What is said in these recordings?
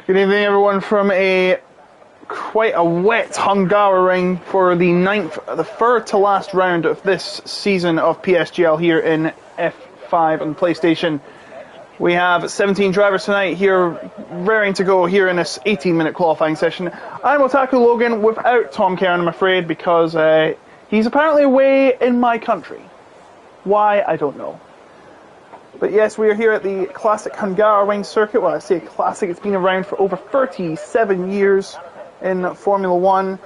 Good evening, everyone, from quite a wet Hungaroring for the third to last round of this season of PSGL here in F5 on the PlayStation. We have 17 drivers tonight here, raring to go here in this 18-minute qualifying session. I'm Otaku Logan without Tom Cairn, I'm afraid, because he's apparently away in my country. Why, I don't know. But yes, we are here at the classic Hungaroring circuit. Well, I say classic, it's been around for over 37 years in Formula One.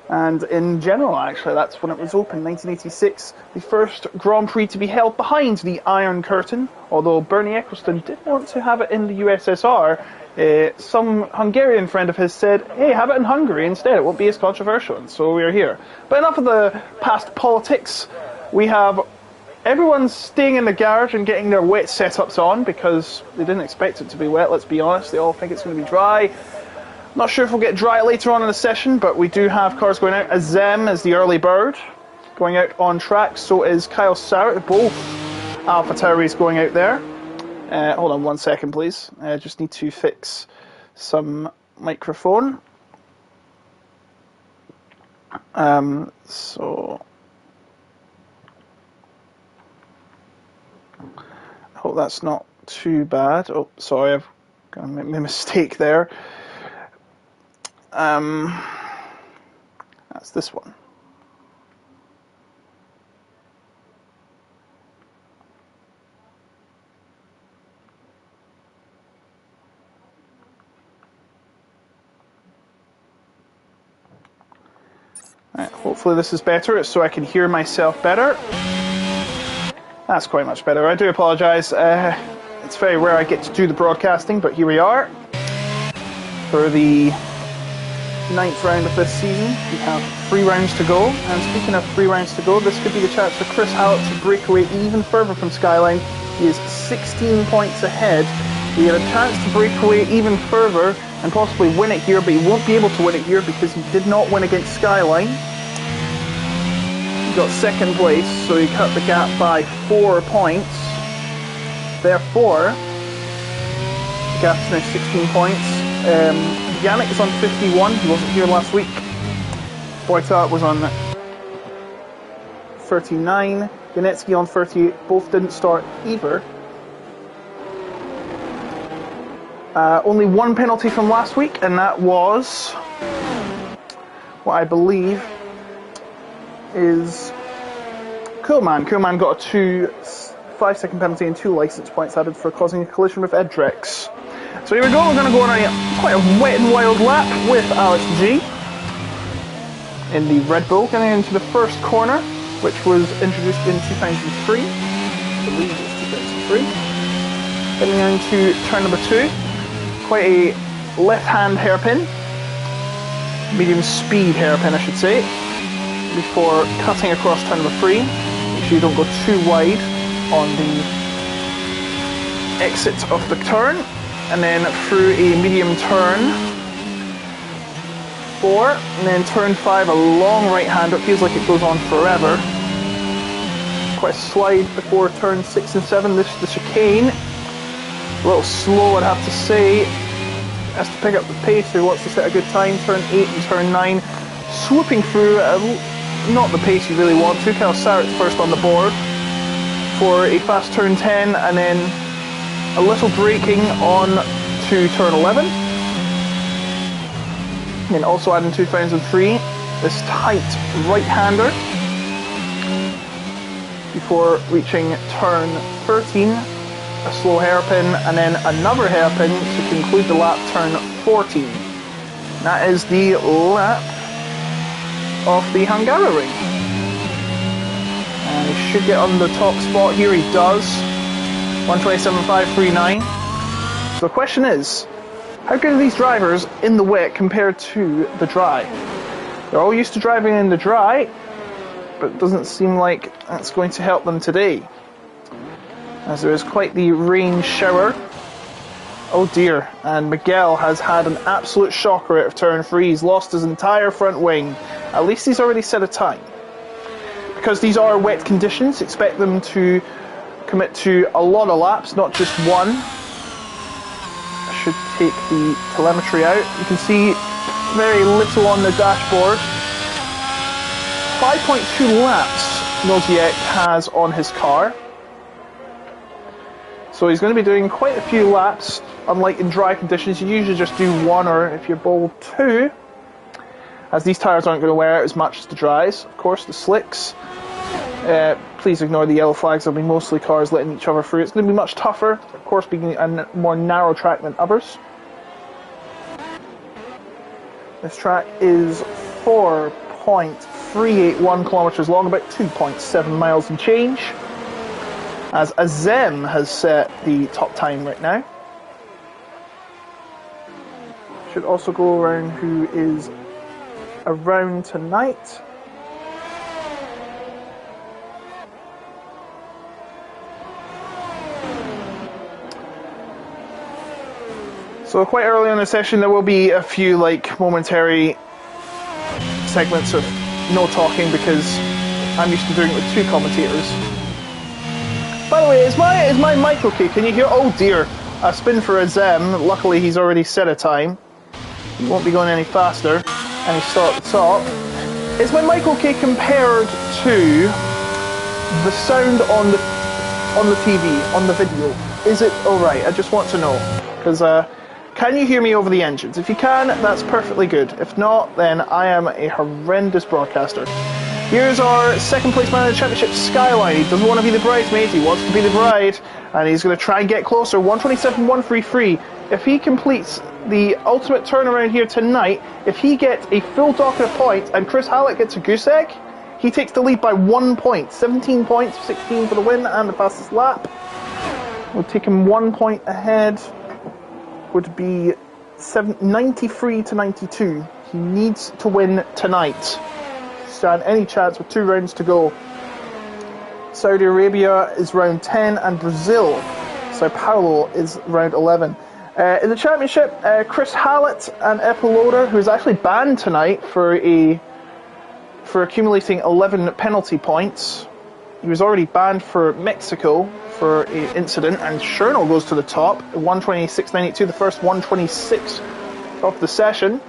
And in general, actually, that's when it was opened, 1986. The first Grand Prix to be held behind the Iron Curtain. Although Bernie Ecclestone did want to have it in the USSR, some Hungarian friend of his said, hey, have it in Hungary instead, it won't be as controversial. And so we are here. But enough of the past politics. We have everyone's staying in the garage and getting their wet setups on because they didn't expect it to be wet, let's be honest. They all think it's going to be dry. Not sure if we'll get dry later on in the session, but we do have cars going out. Azem is the early bird going out on track. So is Kyle Sauer. Both AlphaTauris going out there. Hold on 1 second, please. I just need to fix some microphone. So I hope that's not too bad. Oh, sorry, I've got a mistake there. That's this one. Right, hopefully this is better, so I can hear myself better. That's quite much better. I do apologise. It's very rare I get to do the broadcasting, but here we are for the 9th round of this season. We have 3 rounds to go, and speaking of 3 rounds to go, this could be the chance for Chris Hallett to break away even further from Skyline. He is 16 points ahead. He had a chance to break away even further and possibly win it here, but he won't be able to win it here because he did not win against Skyline. He got 2nd place, so he cut the gap by 4 points. Therefore, the gap's now 16 points. Yannick is on 51, he wasn't here last week. Boita was on 39, Ganetsky on 38, both didn't start either. Only 1 penalty from last week, and that was what I believe is Kuhlman. Kuhlman got a 5-second penalty and 2 license points added for causing a collision with Edrex. So here we go, we're going to go on quite a wet and wild lap with Alex G in the Red Bull, getting into the first corner, which was introduced in 2003. I believe it's 2003. Getting into turn number 2, quite a left-hand hairpin, medium speed hairpin I should say, before cutting across turn number 3. Make sure you don't go too wide on the exit of the turn. And then through a medium turn 4, and then turn 5, a long right-hander. It feels like it goes on forever. Quite a slide before turn 6 and 7. The chicane, a little slow I'd have to say. Has to pick up the pace who wants to set a good time. Turn 8 and turn 9. Swooping through, not the pace you really want to. Kyle Sauer's first on the board for a fast turn 10, and then a little braking on to turn 11. And then also adding 2003, this tight right-hander before reaching turn 13, a slow hairpin, and then another hairpin to conclude the lap, turn 14. That is the lap of the Hungaroring. And he should get on the top spot here, he does. 127.539. So the question is, how good are these drivers in the wet compared to the dry? They're all used to driving in the dry, but it doesn't seem like that's going to help them today, as there is quite the rain shower. Oh dear, and Miguel has had an absolute shocker out of turn 3. He's lost his entire front wing. At least he's already set a time. Because these are wet conditions, expect them to commit to a lot of laps, not just one. I should take the telemetry out. You can see very little on the dashboard. 5.2 laps Noziek has on his car. So he's going to be doing quite a few laps. Unlike in dry conditions, you usually just do 1, or if you're bold, 2. As these tyres aren't going to wear out as much as the dries. Of course, the slicks. Please ignore the yellow flags. There'll be mostly cars letting each other through. It's going to be much tougher, of course, being a more narrow track than others. This track is 4.381 kilometers long, about 2.7 miles and change. As Azem has set the top time right now. Should also go around who is around tonight. So quite early on in the session there will be a few momentary segments of no talking because I'm used to doing it with 2 commentators. By the way, is my mic okay? Can you hear? Oh dear, a spin for Azem. Luckily he's already set a time. He won't be going any faster. And he's still at the top. Is my mic okay compared to the sound on the TV, on the video? Is it alright? I just want to know. Because can you hear me over the engines? If you can, that's perfectly good. If not, then I am a horrendous broadcaster. Here's our second place man in the championship, Skyline. He doesn't want to be the bridesmaid, he wants to be the bride. And he's going to try and get closer. 127.133. If he completes the ultimate turnaround here tonight, if he gets a full docket of points and Chris Hallett gets a goose egg, he takes the lead by 1 point. 17 points, 16 for the win and the fastest lap. We'll take him 1 point ahead. Would be 93 to 92. He needs to win tonight. Stand any chance with 2 rounds to go. Saudi Arabia is round 10 and Brazil, Sao Paulo, is round 11. In the championship, Chris Hallett, an epiloader who is actually banned tonight for accumulating 11 penalty points. He was already banned for Mexico for an incident, and Chernow goes to the top, 126.92, the first 126 of the session.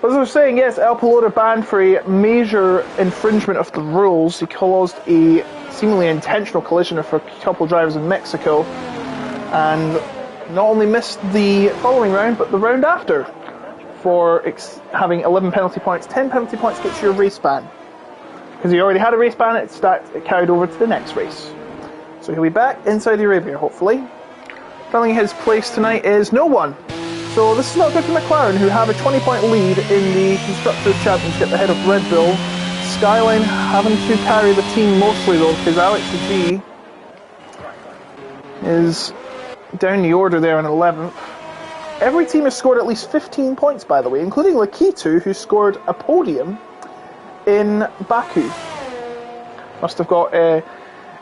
As I was saying, yes, El Piloto banned for a major infringement of the rules. He caused a seemingly intentional collision for a couple of drivers in Mexico, and not only missed the following round, but the round after for having 11 penalty points. 10 penalty points gets you a race ban. Because he already had a race ban, it carried over to the next race. So he'll be back in Saudi Arabia, hopefully. Filling his place tonight is no one. So this is not good for McLaren, who have a 20-point lead in the Constructors' Championship ahead of Red Bull. Skyline having to carry the team mostly, though, because Alex G is down the order there in 11th. Every team has scored at least 15 points, by the way, including Lakitu, who scored a podium in Baku. Must have got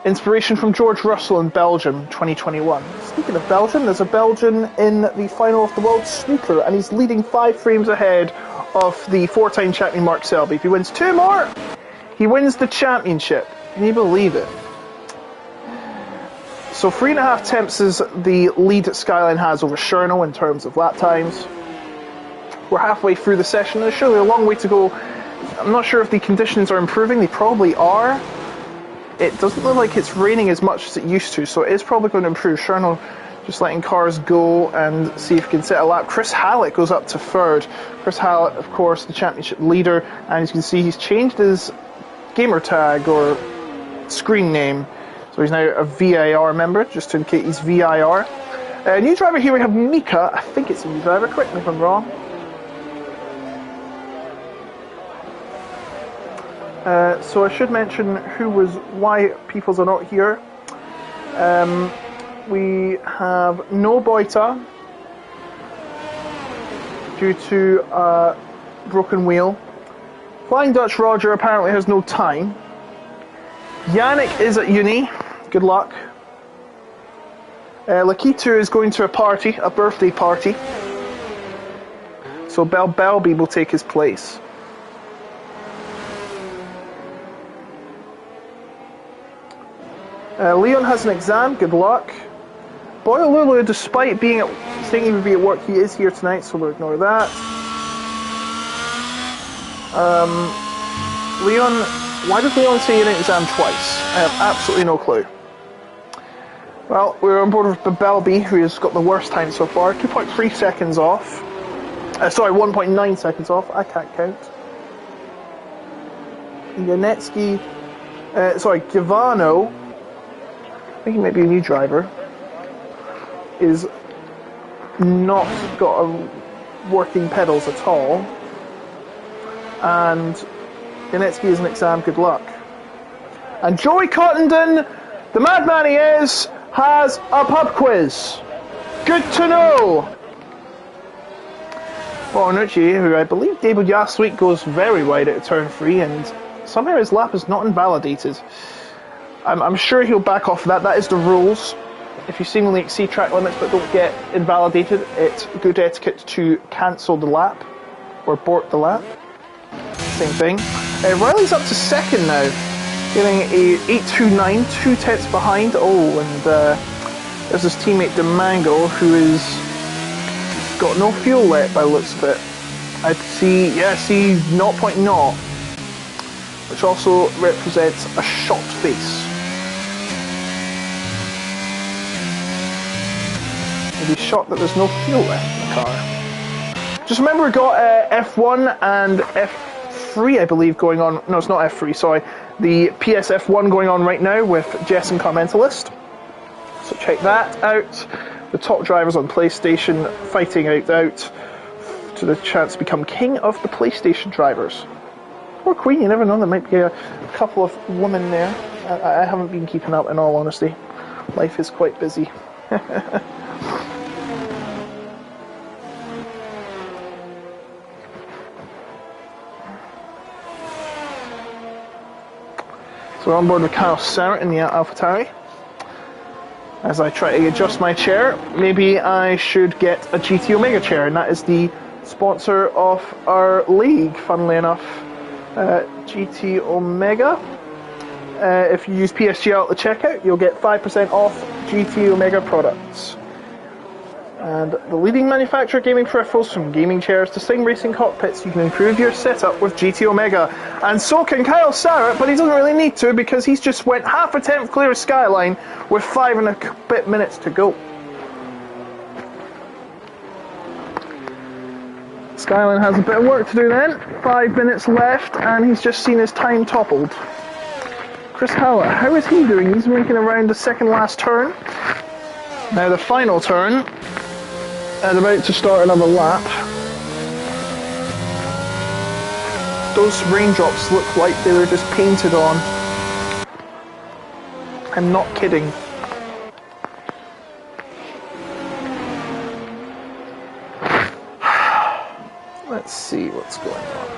inspiration from George Russell in Belgium 2021. Speaking of Belgium, there's a Belgian in the final of the World Snooker, and he's leading 5 frames ahead of the 4-time champion Mark Selby. If he wins 2 more, he wins the championship. Can you believe it? So 3.5 tenths is the lead that Skyline has over Chernow in terms of lap times. We're halfway through the session. There's surely a long way to go. I'm not sure if the conditions are improving. They probably are. It doesn't look like it's raining as much as it used to, so it is probably going to improve. Chernow just letting cars go and see if he can set a lap. Chris Hallett goes up to 3rd. Chris Hallett, of course, the championship leader, and as you can see, he's changed his gamer tag or screen name. So he's now a VIR member, just to indicate he's VIR. New driver here we have Mika. I think it's a new driver, correct me if I'm wrong. So I should mention why peoples are not here. We have no Boita due to a broken wheel. Flying Dutch Roger apparently has no time. Yannick is at uni. Good luck. Lakitu is going to a birthday party. So Belby will take his place. Leon has an exam, good luck. Boylulu, despite saying he would be at work, he is here tonight, so we'll ignore that. Leon, why does Leon say an exam twice? I have absolutely no clue. Well, we're on board with Babelby, who has got the worst time so far. 2.3 seconds off. Sorry, 1.9 seconds off. I can't count. Janetsky, Gavano, I think he might be a new driver, is not got working pedals at all. And Janetsky is an exam, good luck. And Joey Cottenden, the madman he is, has a pub quiz. Good to know. Bonucci, who I believe debuted last week, goes very wide at turn 3, and somehow his lap is not invalidated. I'm sure he'll back off that. That is the rules. If you seemingly exceed track limits but don't get invalidated, it's good etiquette to cancel the lap or abort the lap. Same thing. Riley's up to second now, getting a 8.29, 2 tenths behind. Oh, and there's his teammate Demango, who is got no fuel left by the looks of it. I see 0.0, which also represents a shot face. Maybe shot that there's no fuel left in the car. Just remember, we've got F1 and F3, I believe, going on. No, it's not F3, sorry. The PSF1 going on right now with Jess and Carmentalist. So check that out. The top drivers on PlayStation fighting out to the chance to become king of the PlayStation drivers. Or queen, you never know, there might be a couple of women there. I haven't been keeping up, in all honesty. Life is quite busy. So we're on board with Kyle Sarrett in the AlphaTauri. As I try to adjust my chair, maybe I should get a GT Omega chair, and that is the sponsor of our league, funnily enough. GT Omega. If you use PSGL at the checkout, you'll get 5% off GT Omega products. And the leading manufacturer of gaming peripherals, from gaming chairs to sim racing cockpits, you can improve your setup with GT Omega. And so can Kyle Sarrett, but he doesn't really need to, because he's just went half a tenth clear of Skyline with 5 and a bit minutes to go. Skyline has a bit of work to do then. 5 minutes left, and he's just seen his time toppled. Chris Howlett, how is he doing? He's making around the second last turn. Now the final turn, and about to start another lap. Those raindrops look like they were just painted on. I'm not kidding. Let's see what's going on.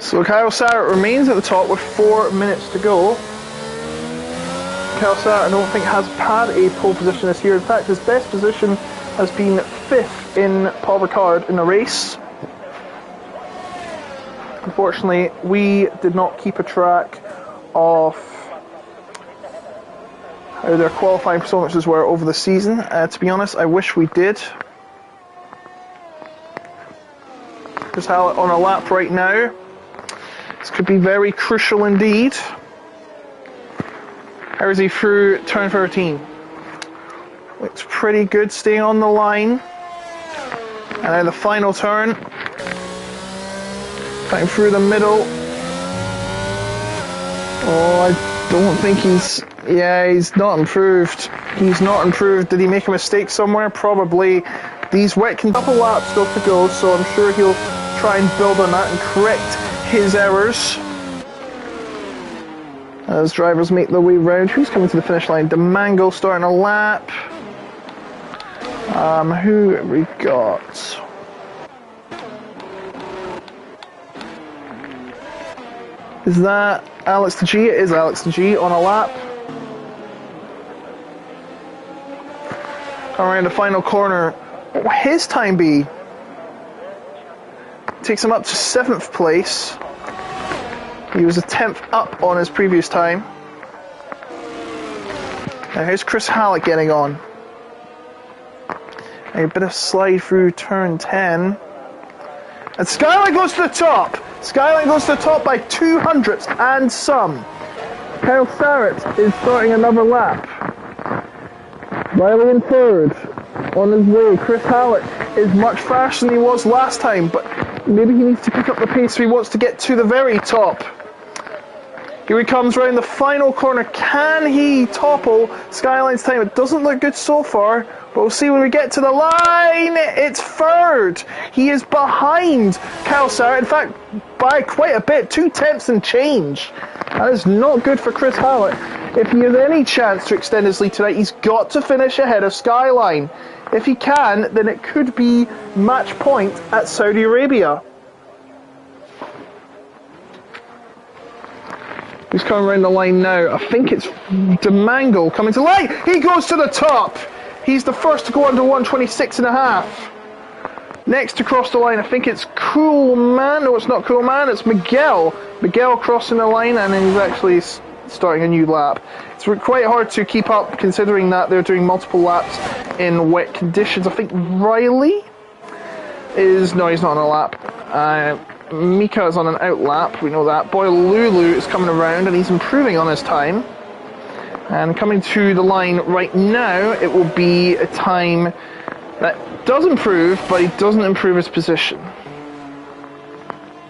So Kyle Sarrett remains at the top with 4 minutes to go. Kyle Sarrett, I don't think, has had a pole position this year. In fact, his best position has been 5th in Paul Ricard in a race. Unfortunately, we did not keep a track of how their qualifying performances were over the season. To be honest, I wish we did. Chris Howlett on a lap right now. This could be very crucial indeed. How is he through turn 13? Looks pretty good, staying on the line. And now the final turn. Cutting through the middle. Oh, I don't think he's... Yeah, he's not improved. He's not improved. Did he make a mistake somewhere? Probably. These wet couple laps still to go, so I'm sure he'll try and build on that and correct his errors as drivers make their way round. Who's coming to the finish line? Demango starting a lap. Who have we got? Is that Alex the G? It is Alex the G on a lap. Come around the final corner. What will his time be? Takes him up to 7th place. He was a 10th up on his previous time. Now here's Chris Hallett getting on. A bit of slide through turn 10. And Skyline goes to the top. Skyline goes to the top by 200 and some. Kyle Sarrett is starting another lap. Riley in third. On his way, Chris Hallett is much faster than he was last time, but maybe he needs to pick up the pace if he wants to get to the very top. Here he comes round the final corner. Can he topple Skyline's time? It doesn't look good so far, but we'll see when we get to the line. It's third. He is behind Kyle Sarrett. In fact, by quite a bit, 2 tenths and change. That is not good for Chris Hallett. If he has any chance to extend his lead tonight, he's got to finish ahead of Skyline. If he can, then it could be match point at Saudi Arabia. Who's coming around the line now? I think it's DeMango coming to the line. He goes to the top. He's the first to go under 126.5. Next to cross the line, I think it's Cool Man. No, it's not Cool Man. It's Miguel. Miguel crossing the line, and then he's actually starting a new lap. It's quite hard to keep up considering that they're doing multiple laps in wet conditions. I think Riley is... No, he's not on a lap. Mika is on an out lap, we know that. Boyle Lulu is coming around and he's improving on his time. And coming to the line right now, it will be a time that does improve, but he doesn't improve his position.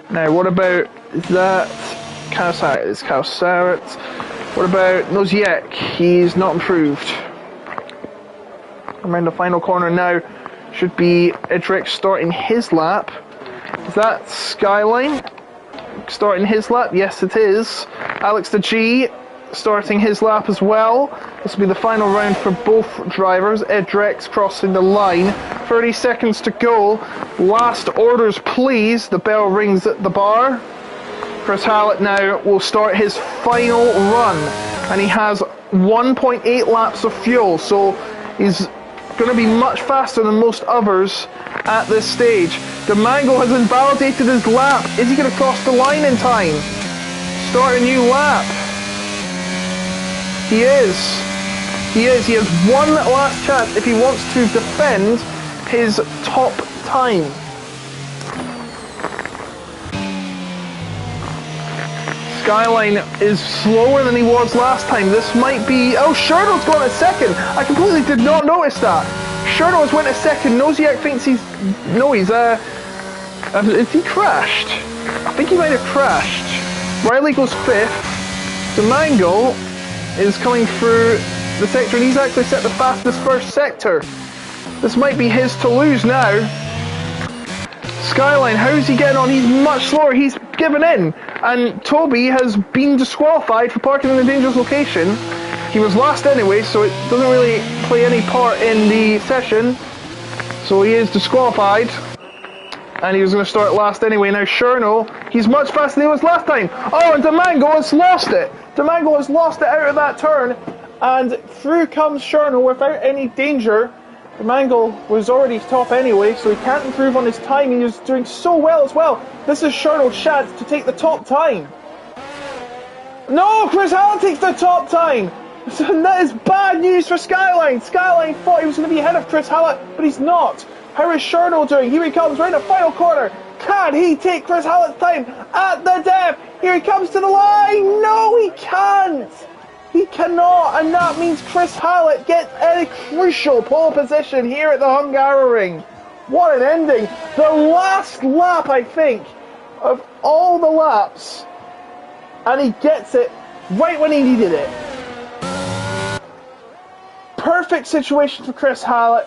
Now, what about that? Kyle Sarrett is Kyle Sarrett. What about Noziek? He's not improved. Around the final corner now should be Edric starting his lap. Is that Skyline starting his lap? Yes, it is. Alex the G starting his lap as well. This will be the final round for both drivers. Edrex crossing the line. 30 seconds to go. Last orders, please. The bell rings at the bar. Chris Hallett now will start his final run. And he has 1.8 laps of fuel. So he's going to be much faster than most others at this stage. DeMango has invalidated his lap. Is he going to cross the line in time? Start a new lap. He is. He is. He has one last chance if he wants to defend his top time. Skyline is slower than he was last time. This might be... Oh, Sherno's gone a second. I completely did not notice that. Sherno has went a second. Noziak thinks he's... No, he's... Is he crashed? I think he might have crashed. Riley goes 5th. DeMango is coming through the sector, and he's actually set the fastest first sector. This might be his to lose now. Skyline, how's he getting on? He's much slower. He's given in. And Toby has been disqualified for parking in a dangerous location. He was last anyway, so it doesn't really play any part in the session. So he is disqualified. And he was going to start last anyway. Now Sherno, he's much faster than he was last time. Oh, and DeMango has lost it. DeMango has lost it out of that turn. And through comes Sherno without any danger. DeMango was already top anyway, so he can't improve on his time. He was doing so well as well. This is Sherno's chance to take the top time. No, Chris Hallett takes the top time. So that is bad news for Skyline. Skyline thought he was going to be ahead of Chris Hallett, but he's not. How is Sherno doing? Here he comes right in the final corner. Can he take Chris Hallett's time at the death? Here he comes to the line. No, he can't. He cannot, and that means Chris Hallett gets a crucial pole position here at the Hungaroring. What an ending. The last lap, I think, of all the laps, and he gets it right when he needed it. Perfect situation for Chris Hallett.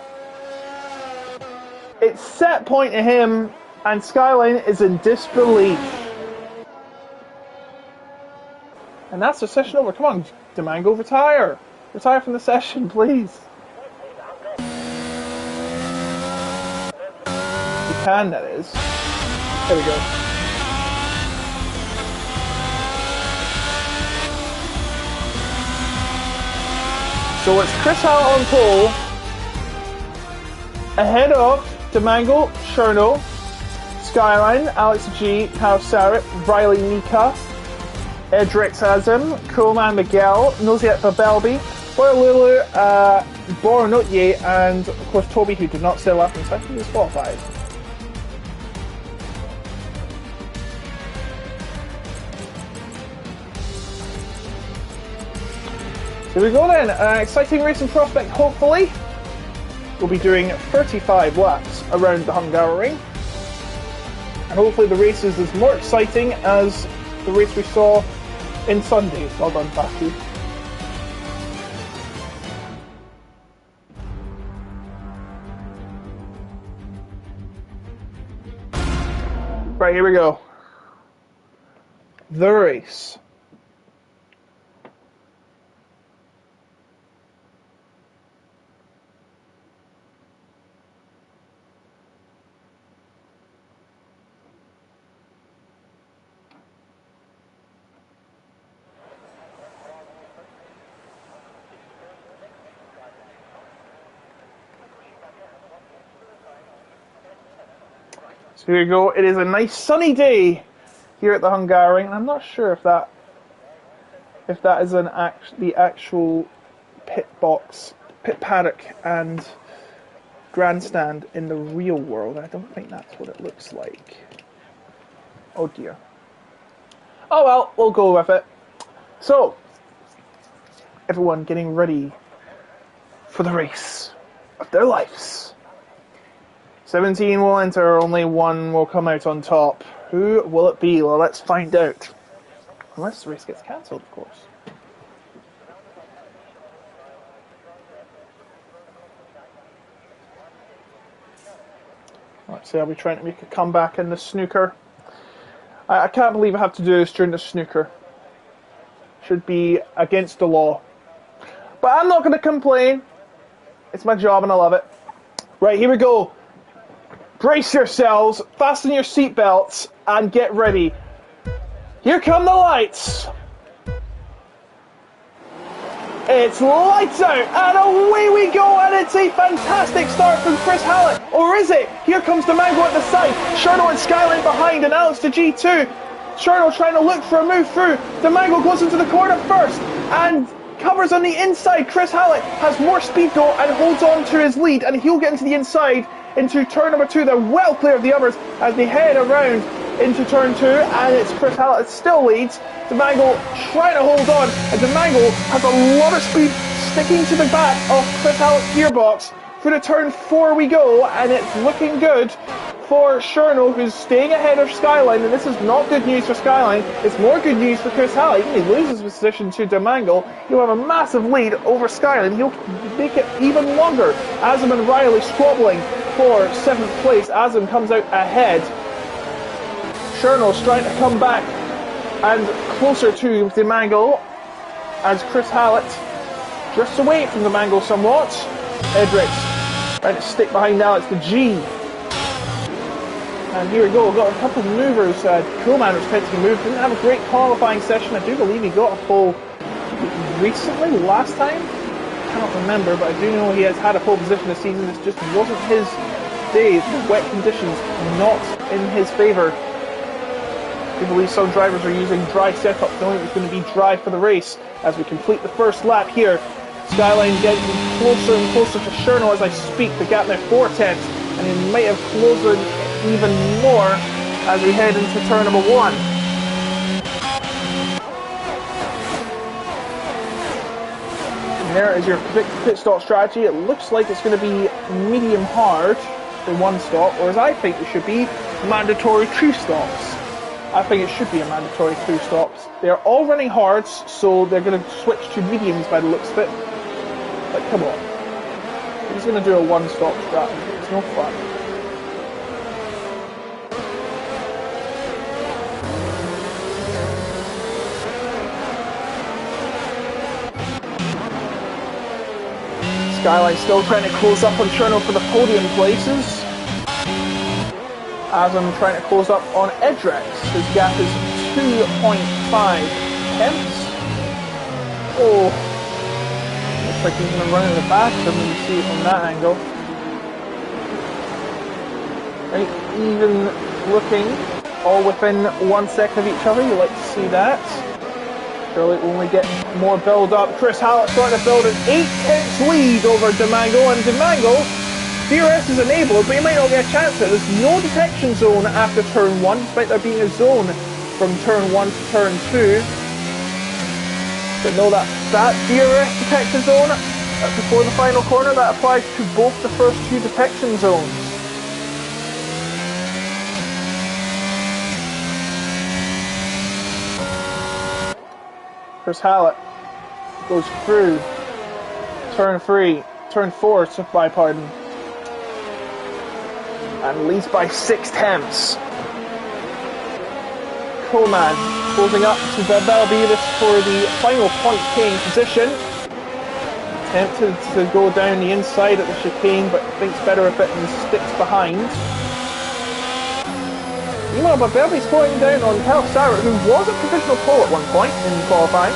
It's set point to him, and Skyline is in disbelief. And that's the session over. Come on, DeMango, retire. Retire from the session, please. You can, that is. There we go. So it's Chris Hallett on pole, ahead of Demangle, Cherno, Skyline, Alex G, Kyle Sarrett, Riley Nika, Edric Azim, Coleman Miguel, Noziet Babelby, Boylulu, Boronotye, and of course Toby, who did not stay left and second, is qualified. Here we go then, exciting racing prospect hopefully. We'll be doing 35 laps around the Hungaroring. And hopefully the race is as more exciting as the race we saw in Sunday. Well done, Baku. Right, here we go. The race. So here we go. It is a nice sunny day here at the Hungaroring, and I'm not sure if that is the actual pit box, pit paddock, and grandstand in the real world. I don't think that's what it looks like. Oh dear. Oh well, we'll go with it. So, everyone getting ready for the race of their lives. 17 will enter, only one will come out on top. Who will it be? Well, let's find out. Unless the race gets cancelled, of course. Let's see, I'll be trying to make a comeback in the snooker. I can't believe I have to do this during the snooker. Should be against the law. But I'm not going to complain. It's my job and I love it. Right, here we go. Brace yourselves, fasten your seatbelts, and get ready. Here come the lights. It's lights out, and away we go, and it's a fantastic start from Chris Hallett. Or is it? Here comes Demango at the side. Cherno and Skyline behind, and Alex to G2. Cherno trying to look for a move through. Demango goes into the corner first, and covers on the inside. Chris Hallett has more speed though, and holds on to his lead, and he'll get into the inside. Into turn number 2, they're well clear of the others as they head around into turn 2, and it's Chris Hallett that still leads. Demango trying to hold on, and Demango has a lot of speed sticking to the back of Chris Hallett's gearbox. Through to turn 4 we go, and it's looking good for Cherno, who's staying ahead of Skyline, and this is not good news for Skyline, it's more good news for Chris Hallett. Even if he loses his position to Demango, he'll have a massive lead over Skyline, he'll make it even longer. Azim and Riley squabbling for 7th place. Azim comes out ahead. Cherno's trying to come back and closer to Demango as Chris Hallett drifts away from Demango somewhat. Edric's trying to stick behind Alex the G. And here we go, we've got a couple of movers. Coolman was attempting to move, didn't have a great qualifying session. I do believe he got a pole recently, last time. I cannot remember, but I do know he has had a pole position this season. This just wasn't his day. The wet conditions not in his favour. I believe some drivers are using dry setups, knowing it's going to be dry for the race. As we complete the first lap here, Skyline getting closer and closer to Cherno as I speak. The gap now 4/10, and he might have closed it even more as we head into turn number 1. And there is your pit stop strategy. It looks like it's going to be medium hard for 1 stop, whereas I think it should be mandatory 2 stops. I think it should be a mandatory 2 stops. They're all running hards, so they're going to switch to mediums by the looks of it. But come on. He's going to do a 1 stop strategy. It's no fun. Skyline still trying to close up on Cherno for the podium places. As I'm trying to close up on Edrex. His gap is 2.5 tenths. Oh, looks like he's going to run in the back of him when you see it from that angle. Right, even looking all within 1 second of each other, you like to see that. Surely only get more build up. Chris Hallett starting to build an 8-tenths lead over Demango, and Demango, DRS is enabled, but he might not get a chance at it. There's no detection zone after turn 1, despite there being a zone from turn 1 to turn 2. But know that DRS detection zone before the final corner, that applies to both the first 2 detection zones. Chris Hallett goes through turn 4, by pardon, and leads by 6 tenths. Coleman closing up to Belby, this for the final point paying position. Tempted to go down the inside at the chicane, but thinks better of it and sticks behind. Meanwhile, Belby's slowing down on Kyle Sauer, who was a provisional pole at one point in qualifying.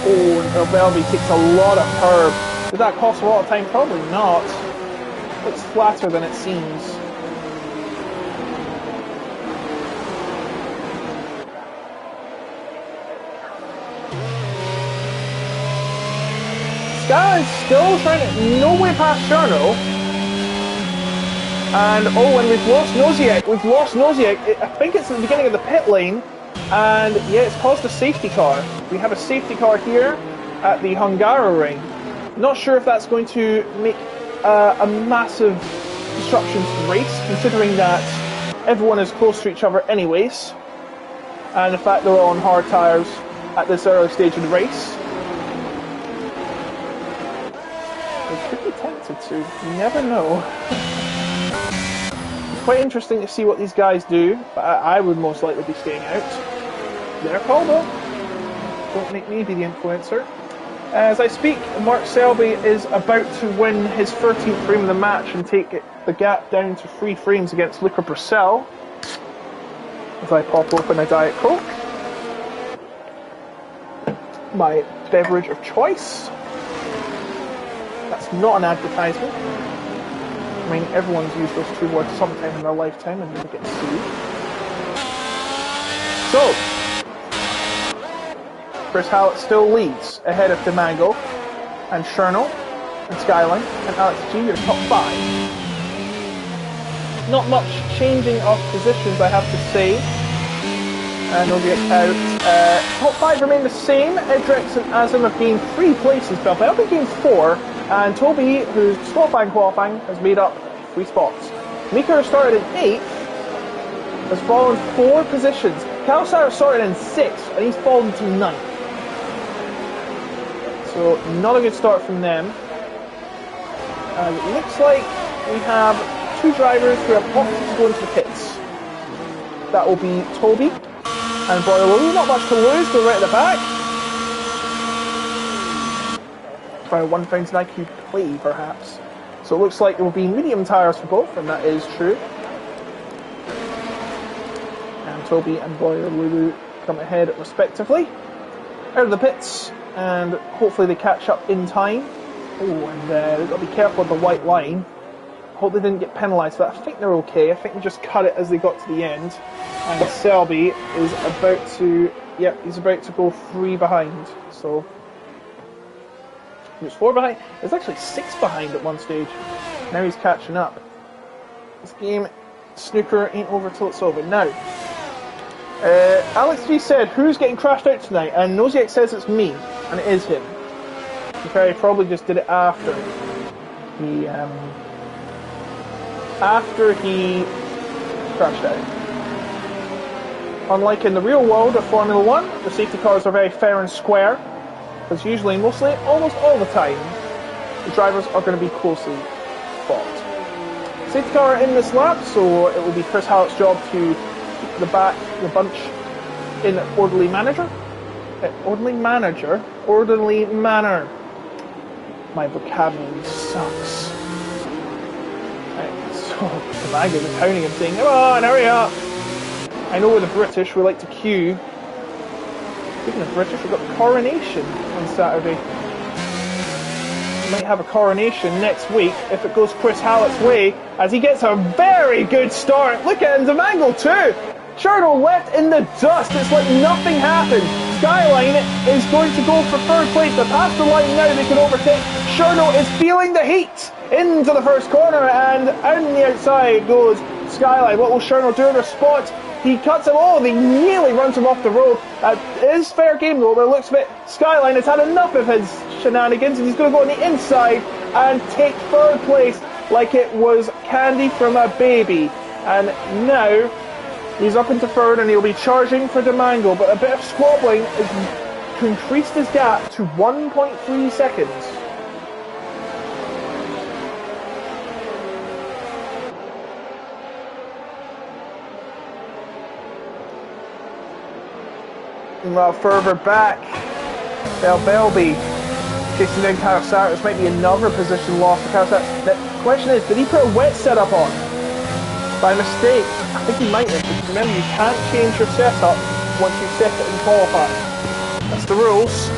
Oh, and Belby takes a lot of curb. Did that cost a lot of time? Probably not. Looks flatter than it seems. Skyline's still trying to no way past Cherno. And oh, and we've lost Noziek. I think it's at the beginning of the pit lane. And yeah, it's caused a safety car. We have a safety car here at the Hungaroring. Not sure if that's going to make a massive disruption to the race, considering that everyone is close to each other anyways. And the fact they're all on hard tyres at this early stage of the race. They could be tempted to, you never know. Quite interesting to see what these guys do, but I would most likely be staying out. Their call though. Don't make me be the influencer. As I speak, Mark Selby is about to win his 13th frame of the match and take the gap down to 3 frames against Luca Brissell. As I pop open a Diet Coke. My beverage of choice. That's not an advertisement. I mean, everyone's used those 2 words sometime in their lifetime and never get sued. So, Chris Hallett still leads ahead of Demango and Cherno and Skyline and Alex G, your top 5. Not much changing of positions, I have to say. And Noziek out. Top 5 remain the same. Edrex and Azim have gained 3 places. Belby gained 4. And Toby, who's qualifying, has made up 3 spots. Mika started in 8th, has fallen 4 positions. Kalsar started in 6th, and he's fallen to 9th. So, not a good start from them. It looks like we have 2 drivers who have opted to go into the pits. That will be Toby and Boyle. Not much to lose, they're right at the back. Try 1 pound IQ play, perhaps. So it looks like there will be medium tyres for both, and that is true. And Toby and Boyer Lulu come ahead respectively. Out of the pits, and hopefully they catch up in time. Oh, and they've got to be careful with the white line. Hope they didn't get penalised for that. I think they're okay. I think they just cut it as they got to the end. And Selby is about to, he's about to go 3 behind. So he was 4 behind. He was actually 6 behind at one stage. Now he's catching up. This game, snooker ain't over till it's over. Now, Alex G said, who's getting crashed out tonight? And Noziek says it's me, and it is him. He probably just did it after he crashed out. Unlike in the real world of Formula 1, the safety cars are very fair and square, because usually, mostly, almost all the time, the drivers are going to be closely fought. Safety car in this lap, so it will be Chris Hallett's job to keep the bunch in orderly manner. Orderly manner. My vocabulary sucks. Right, so the bag is pounding and saying, "Come on, hurry up!" I know we're the British, we like to queue. Speaking of British, we've got the coronation on Saturday. We might have a coronation next week if it goes Chris Hallett's way, as he gets a very good start. Look at him, Demangle too. Cherno left in the dust. It's like nothing happened. Skyline is going to go for third place. They're past the line now. They can overtake. Cherno is feeling the heat into the first corner, and on the outside goes Skyline. What will Cherno do in response? He cuts him off. He nearly runs him off the road. It is fair game though, but it looks a bit. Skyline has had enough of his shenanigans, and he's going to go on the inside and take third place like it was candy from a baby. And now he's up into third, and he'll be charging for Demangle, but a bit of squabbling has increased his gap to 1.3 seconds. Meanwhile, further back, Belby chasing down Kawasaki. This might be another position loss for Kawasaki. The question is, did he put a wet setup on by mistake? I think he might have, because remember, you can't change your setup once you set it in qualify. That's the rules.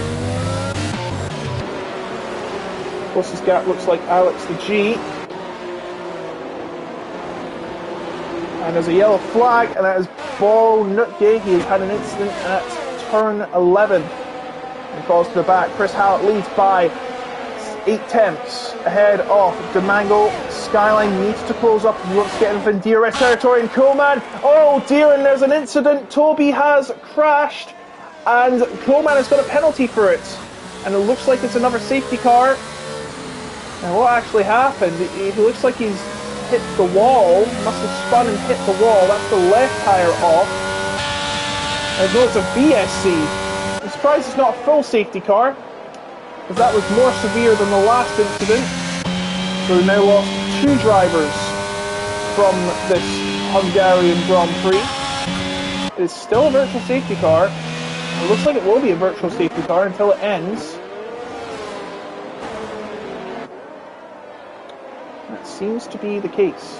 Closest gap looks like Alex the G. And there's a yellow flag, and that is Ball Nutgay. He has had an incident at turn 11. He falls to the back. Chris Hallett leads by 8 tenths ahead of Demangle. Skyline needs to close up if he wants to get into DRS territory. And Coleman, oh dear, and there's an incident. Toby has crashed, and Coleman has got a penalty for it. And it looks like it's another safety car. Now what actually happened? It looks like he's hit the wall. Must have spun and hit the wall. That's the left tyre off. I know it's a VSC. I'm surprised it's not a full safety car, because that was more severe than the last incident. So we've now lost 2 drivers from this Hungarian Grand Prix. It's still a virtual safety car. It looks like it will be a virtual safety car until it ends. That seems to be the case.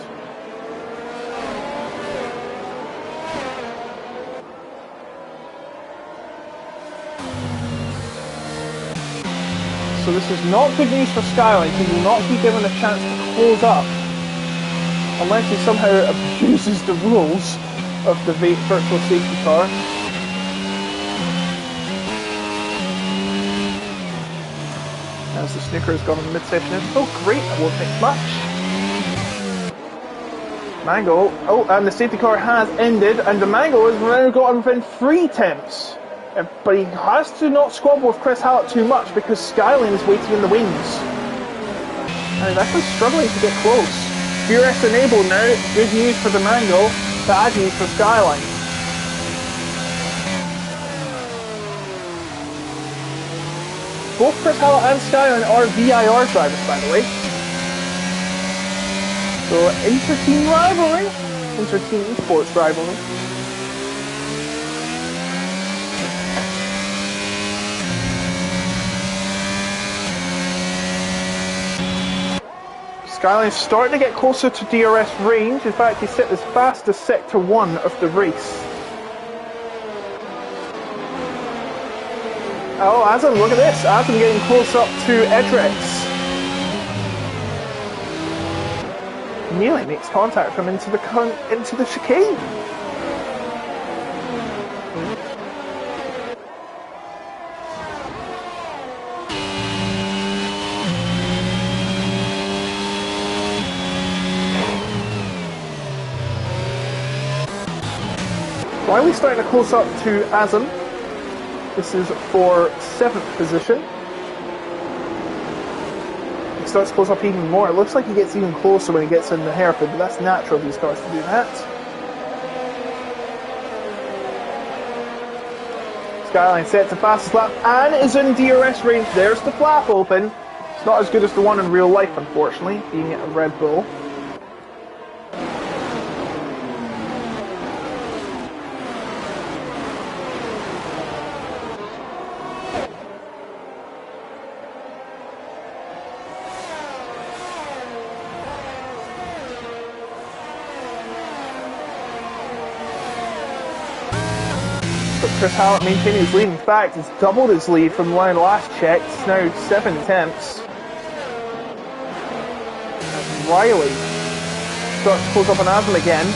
So this is not good news for Skyline. He will not be given a chance to close up unless he somehow abuses the rules of the virtual safety car. As the snooker has gone on the mid-session info. Great, that won't take much. Mango, oh, and the safety car has ended, and the Mango has now got within 3 tenths. But he has to not squabble with Chris Hallett too much, because Skyline is waiting in the wings. And he's actually struggling to get close. DRS enabled now. Good news for the Mango, bad news for Skyline. Both Chris Hallett and Skyline are VIR drivers, by the way. So, inter-team rivalry, inter-team esports rivalry. Skyline's starting to get closer to DRS range. In fact, he set as fast as sector 1 of the race. Oh, Azam, look at this. Azam getting close up to Edrex. Nearly makes contact from into the chicane. Wiley's starting to close up to Azam. This is for 7th position. He starts to close up even more. It looks like he gets even closer when he gets in the hairpin, but that's natural of these cars to do that. Skyline set to fastest lap and is in DRS range. There's the flap open. It's not as good as the one in real life, unfortunately, being a Red Bull. Chris Hallett maintaining his lead. In fact, it's doubled his lead from when last checked. It's now 7 tenths. Riley starts to close up on Adam again.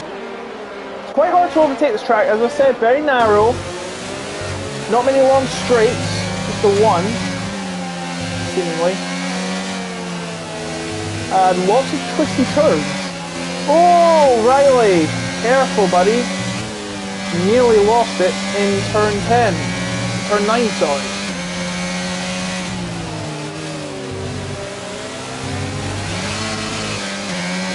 It's quite hard to overtake this track. As I said, very narrow. Not many long straights. Just the one, seemingly. And lots of twisty turns. Oh, Riley! Careful, buddy. Nearly lost it in turn 10. Turn 9, sorry.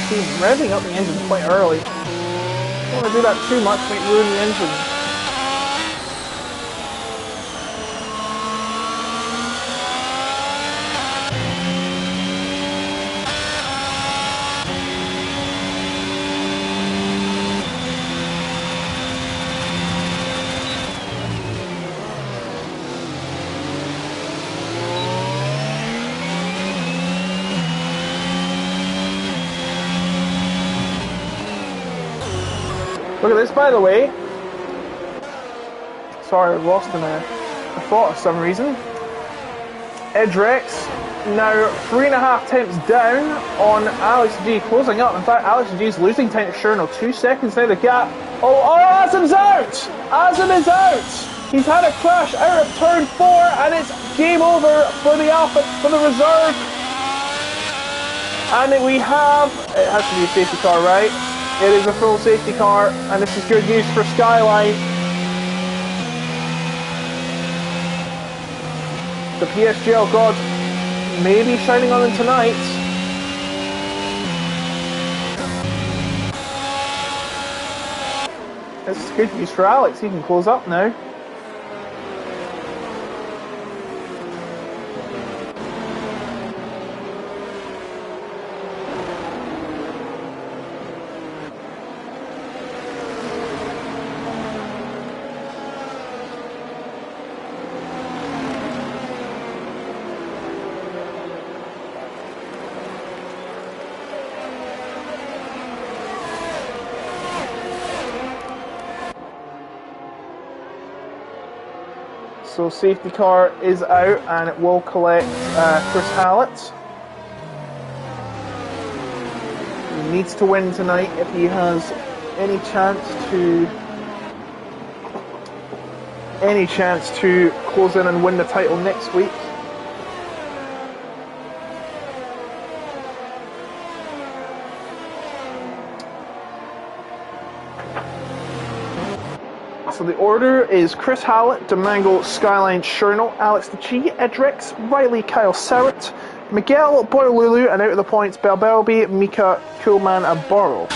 See, revving up the engine quite early. Don't want to do that too much, might ruin the engine. Look at this, by the way. Sorry, I lost in a thought for some reason. Edrex now 3.5 tenths down on Alex G, closing up. In fact, Alex G is losing time to Cherno. 2 seconds now the gap. Oh, Azim's out! Azim is out! He's had a crash out of turn 4, and it's game over for the Alpha, for the reserve. And we have, it has to be a safety car, right? It is a full safety car, and this is good news for Skyline. The PSGL god may be shining on them tonight. This is good news for Alex. He can close up now. So safety car is out, and it will collect Chris Hallett. He needs to win tonight if he has any chance to close in and win the title next week. So the order is Chris Hallett, Demango, Skyline, Cherno, Alex G, Edrex, Riley, Kyle Sowett, Miguel, Boylulu, and out of the points, Belbelby, Mika, Coolman, and Borrow.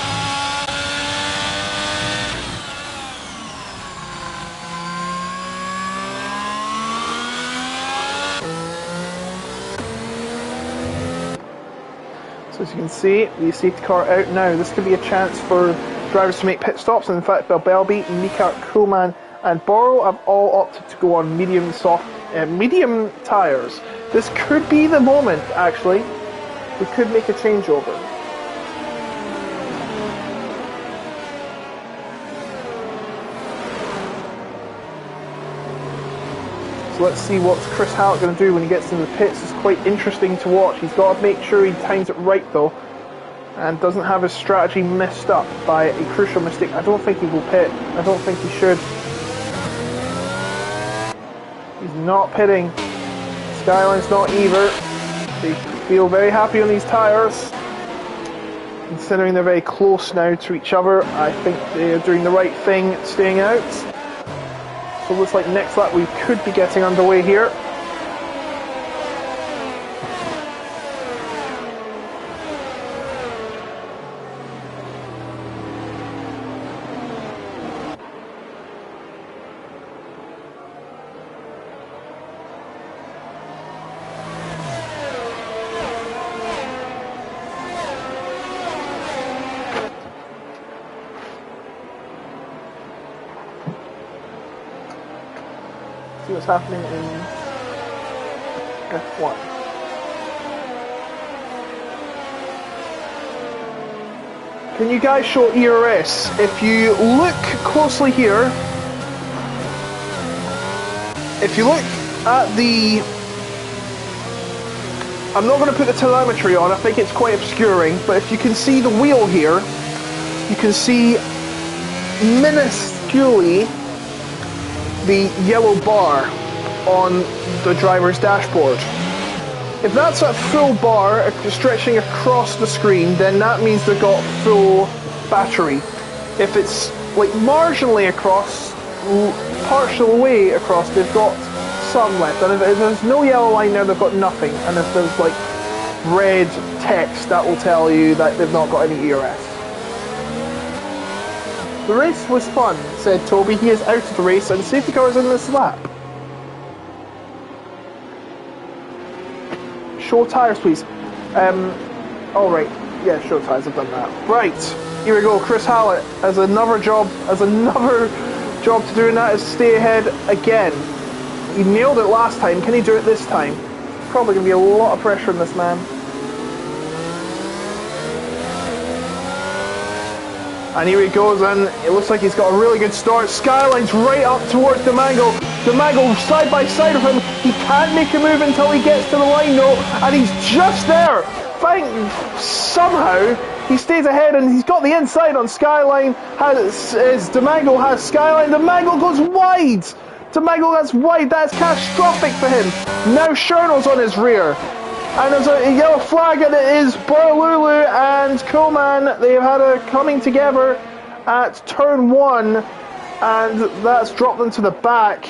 So as you can see, the safety car out now. This could be a chance for drivers to make pit stops, and in fact Belbelby, Mika, Coolman and Borrow have all opted to go on medium tyres. This could be the moment, actually. We could make a changeover. So let's see what Chris Hallett going to do when he gets into the pits. It's quite interesting to watch. He's got to make sure he times it right though, and doesn't have his strategy messed up by a crucial mistake. I don't think he will pit. I don't think he should. He's not pitting. Skyline's not either. They feel very happy on these tyres. Considering they're very close now to each other, I think they're doing the right thing staying out. So it looks like next lap we could be getting underway here. See what's happening in F1. Can you guys show ERS? If you look closely here, if you look at the... I'm not going to put the telemetry on, I think it's quite obscuring, but if you can see the wheel here, you can see minusculely the yellow bar on the driver's dashboard. If that's a full bar stretching across the screen, then that means they've got full battery. If it's like marginally across, partial way across, they've got some left. And if there's no yellow line there, they've got nothing. And if there's like red text, that will tell you that they've not got any ERS. The race was fun, said Toby. He is out of the race and safety car is in this lap. Show tyres, please. All right. Yeah, show tyres. I've done that. Right. Here we go. Chris Hallett has another job. To do, and that is stay ahead again. He nailed it last time. Can he do it this time? Probably going to be a lot of pressure on this man. And here he goes, and it looks like he's got a really good start. Skyline's right up towards Demango. Demango side by side of him. He can't make a move until he gets to the line, though, and he's just there. Somehow he stays ahead, and he's got the inside on Skyline. Demango has Skyline. Demango goes wide. Demango goes wide. That's catastrophic for him. Now Cherno's on his rear. And there's a yellow flag, and it is Borlulu and Coleman. They've had a coming together at turn 1, and that's dropped them to the back.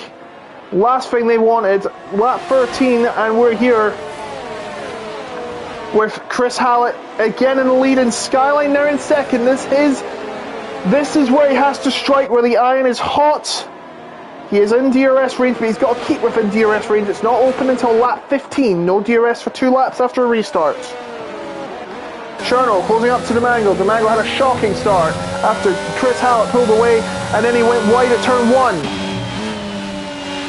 Last thing they wanted, lap 13, and we're here with Chris Hallett again in the lead, and Skyline now in second. This is where he has to strike, where the iron is hot. He is in DRS range, but he's got to keep within DRS range. It's not open until lap 15. No DRS for 2 laps after a restart. Cherno closing up to Demango. Demango had a shocking start after Chris Hallett pulled away, and then he went wide at turn 1.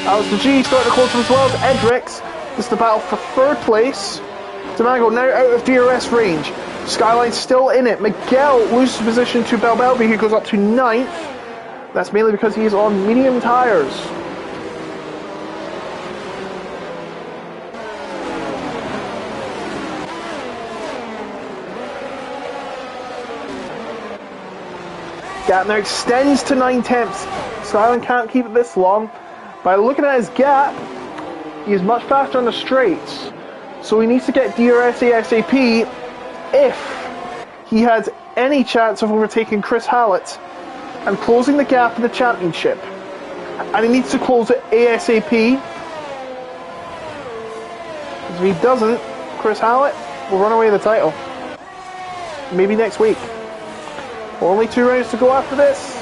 Alistair G starting to close him as well as Edrix. This is the battle for 3rd place. Demango now out of DRS range. Skyline's still in it. Miguel loses position to Belbelby, who goes up to 9th. That's mainly because he's on medium tyres. Gap now extends to 9 tenths. Skyline can't keep it this long. By looking at his gap, he is much faster on the straights. So he needs to get DRS ASAP if he has any chance of overtaking Chris Hallett and closing the gap in the championship. And he needs to close it ASAP. If he doesn't, Chris Hallett will run away with the title. Maybe next week. Only 2 rounds to go after this.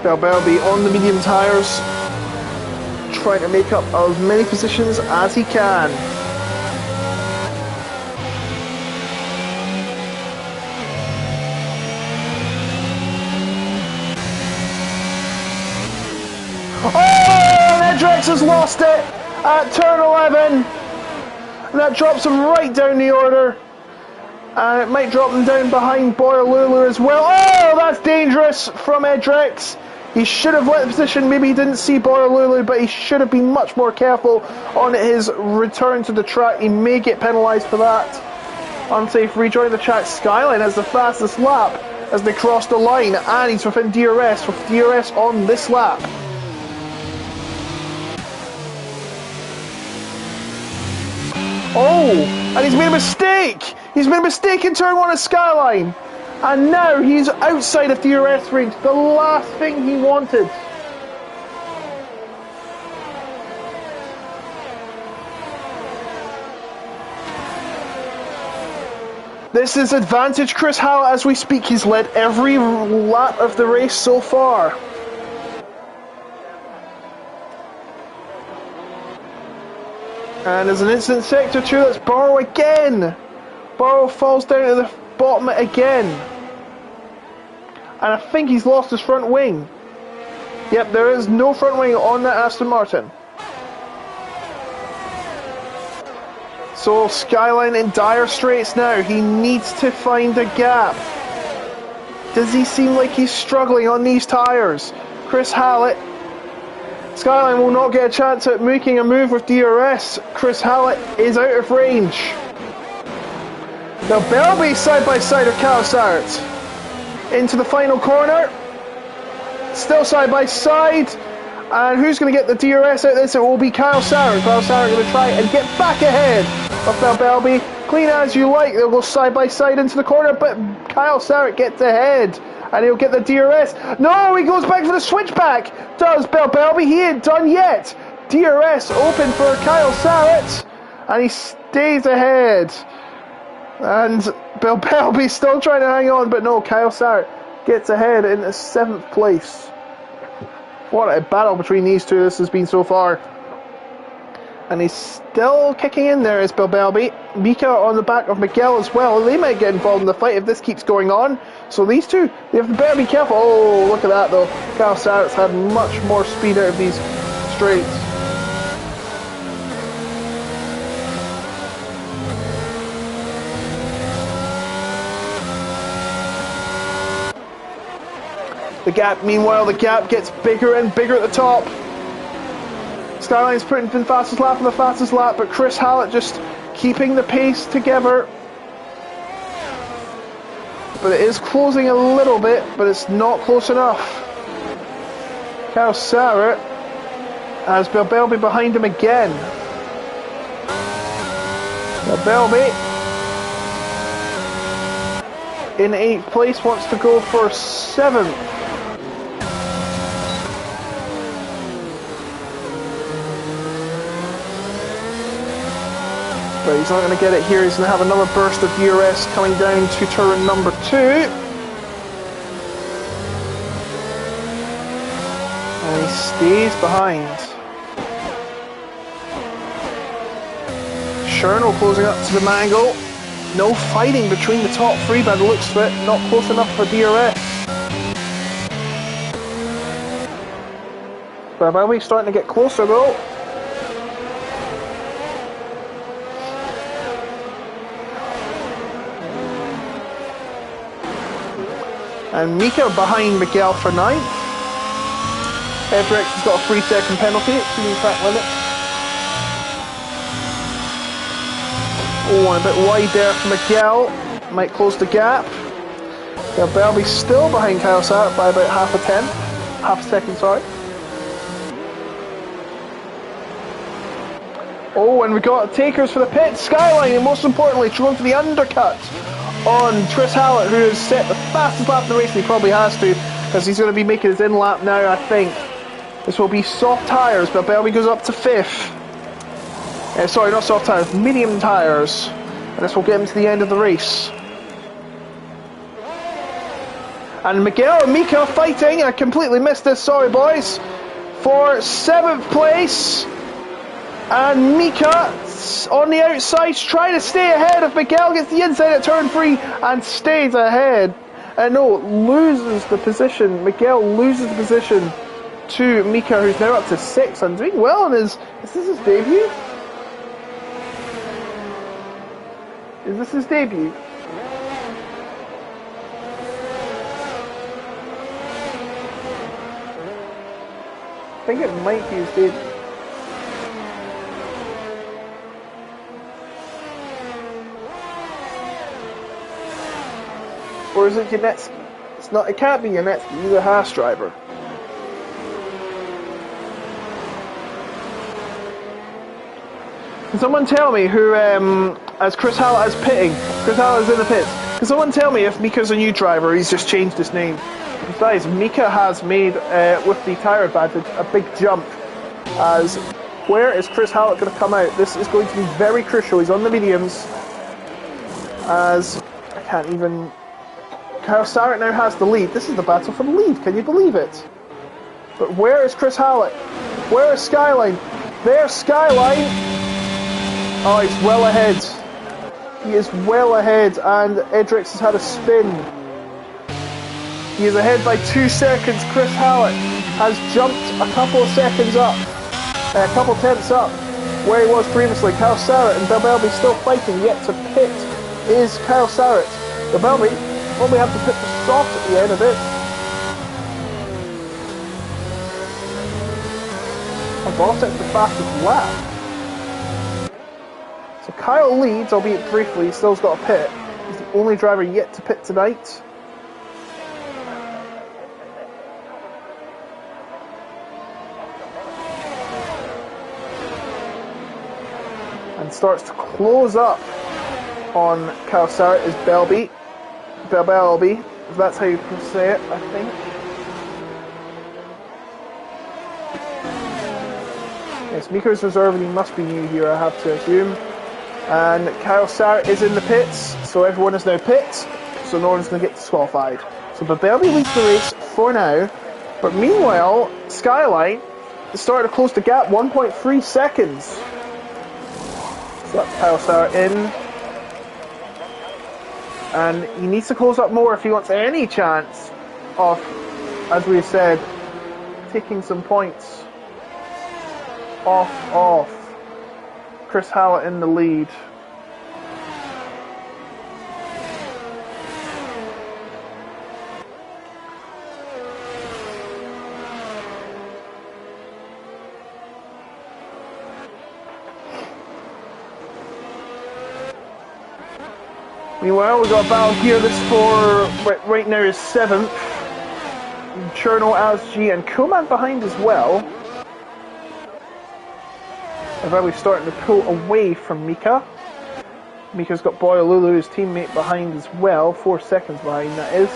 Belbelby on the medium tyres, trying to make up as many positions as he can. Edrix has lost it at turn 11. And that drops him right down the order. And it might drop him down behind Borlulu as well. Oh, that's dangerous from Edrix. He should have let the position. Maybe he didn't see Borlulu, but he should have been much more careful on his return to the track. He may get penalised for that. Unsafe rejoin the track. Skyline has the fastest lap as they cross the line, and he's within DRS with DRS on this lap. Oh, and he's made a mistake. He's made a mistake in turn 1 at Skyline. And now he's outside of DRS range. The last thing he wanted. This is advantage Chris Hallett as we speak. He's led every lap of the race so far. And there's an incident sector 2, that's Barrow again. Barrow falls down to the bottom again. And I think he's lost his front wing. Yep, there is no front wing on that Aston Martin. So Skyline in dire straits now. He needs to find a gap. Does he seem like he's struggling on these tyres? Chris Hallett. Skyline will not get a chance at making a move with DRS. Chris Hallett is out of range. Now Belby side by side with Kyle Sarrett. Into the final corner. Still side by side. And who's going to get the DRS out of this? It will be Kyle Sarrett. Kyle Sarrett going to try and get back ahead of Belby. Clean as you like. They'll go side by side into the corner, but Kyle Sarrett gets ahead. And he'll get the DRS. No, he goes back for the switchback. Does Belby? He ain't done yet. DRS open for Kyle Sarrett. And he stays ahead. And Belby's still trying to hang on, but no, Kyle Sarrett gets ahead in 7th place. What a battle between these two this has been so far. And he's still kicking in there is Belby. Mika on the back of Miguel as well. They might get involved in the fight if this keeps going on. So these two, they have to better be careful. Oh, look at that though. Kyle Sarrett's had much more speed out of these straights. Meanwhile, the gap gets bigger and bigger at the top. Skyline's putting in fastest lap on the fastest lap, but Chris Hallett just keeping the pace together. But it is closing a little bit, but it's not close enough. Kyle Sarrett has Belby behind him again. Belby in 8th place wants to go for 7th. But he's not going to get it here. He's going to have another burst of DRS coming down to turn number 2. And he stays behind. Cherno closing up to the mangle. No fighting between the top 3 by the looks of it. Not close enough for DRS. But Belby's starting to get closer though. And Mika behind Miguel for 9th. Edrex has got a 3-second penalty, exceeding track limit. Oh, and a bit wide there for Miguel. Might close the gap. Now Belby's still behind Kyle Sarrett by about half a second, sorry. Oh, and we got takers for the pit. Skyline, and most importantly, going for the undercut on Chris Hallett, who has set the fastest lap in the race, and he probably has to, because he's going to be making his in lap now, I think. This will be soft tyres, but Belby goes up to 5th. Sorry, not soft tyres, medium tyres. And this will get him to the end of the race. And Miguel and Mika fighting. I completely missed this, sorry boys. For 7th place. And Mika on the outside trying to stay ahead of Miguel, gets the inside at turn 3 and stays ahead. And no, loses the position. Miguel loses the position to Mika, who's now up to 6 and doing well in his... Is this his debut? Is this his debut? I think it might be his debut. Or is it Janetsky? It's not. It can't be Janetsky. He's a Haas driver. Can someone tell me who, as Chris Hallett is pitting? Chris Hallett is in the pits. Can someone tell me if Mika's a new driver? He's just changed his name. Besides, Mika has made, with the tyre advantage, a big jump. As where is Chris Hallett going to come out? This is going to be very crucial. He's on the mediums. As I can't even. Kyle Sarrett now has the lead. This is the battle for the lead. Can you believe it? But where is Chris Hallett? Where is Skyline? There's Skyline. Oh, he's well ahead. He is well ahead, and Edrix has had a spin. He is ahead by 2 seconds. Chris Hallett has jumped a couple of seconds up, a couple tenths up where he was previously. Kyle Sarrett and Belby still fighting. Yet to pit is Kyle Sarrett. Belby Probably have to put the soft at the end of it. And Bosset's the fastest lap. So Kyle leads, albeit briefly. He still's got a pit. He's the only driver yet to pit tonight. And starts to close up on Kyle Sarrett is Belby, if that's how you say it, I think. Yes, Miko's reserve and he must be new here, I have to assume. And Kyle Sarrett is in the pits, so everyone is now pit, so no one's going to get disqualified. So Belby leads the race for now, but meanwhile, Skyline is starting to close the gap, 1.3 seconds. So that's Kyle Sarrett in. And he needs to close up more if he wants any chance of, as we said, taking some points off Chris Hallett in the lead. Meanwhile, we've got a battle here. This for right now is 7th. Cherno, Asg, and Kuhlman behind as well. They're probably starting to pull away from Mika. Mika's got Boyolulu, his teammate, behind as well. 4 seconds behind, that is.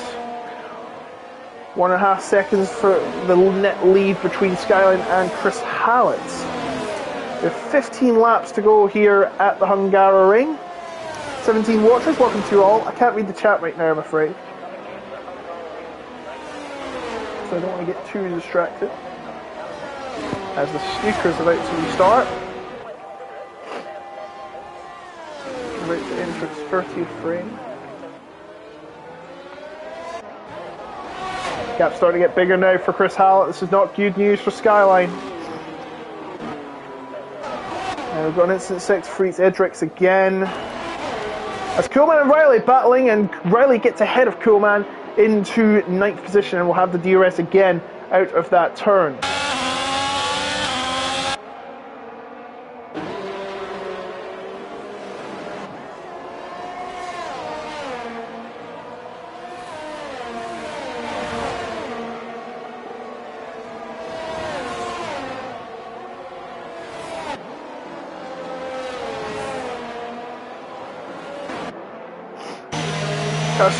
1.5 seconds for the net lead between Skyline and Chris Hallett. There are 15 laps to go here at the Hungaroring. 17 watchers, welcome to you all. I can't read the chat right now, I'm afraid. So I don't want to get too distracted. As the sneaker's about to restart. About to enter its 30th frame. Gap's starting to get bigger now for Chris Hallett. This is not good news for Skyline. And we've got an instant 6 for Fritz Edricks again. As Kuhlman and Riley battling, and Riley gets ahead of Kuhlman into 9th position, and we'll have the DRS again out of that turn.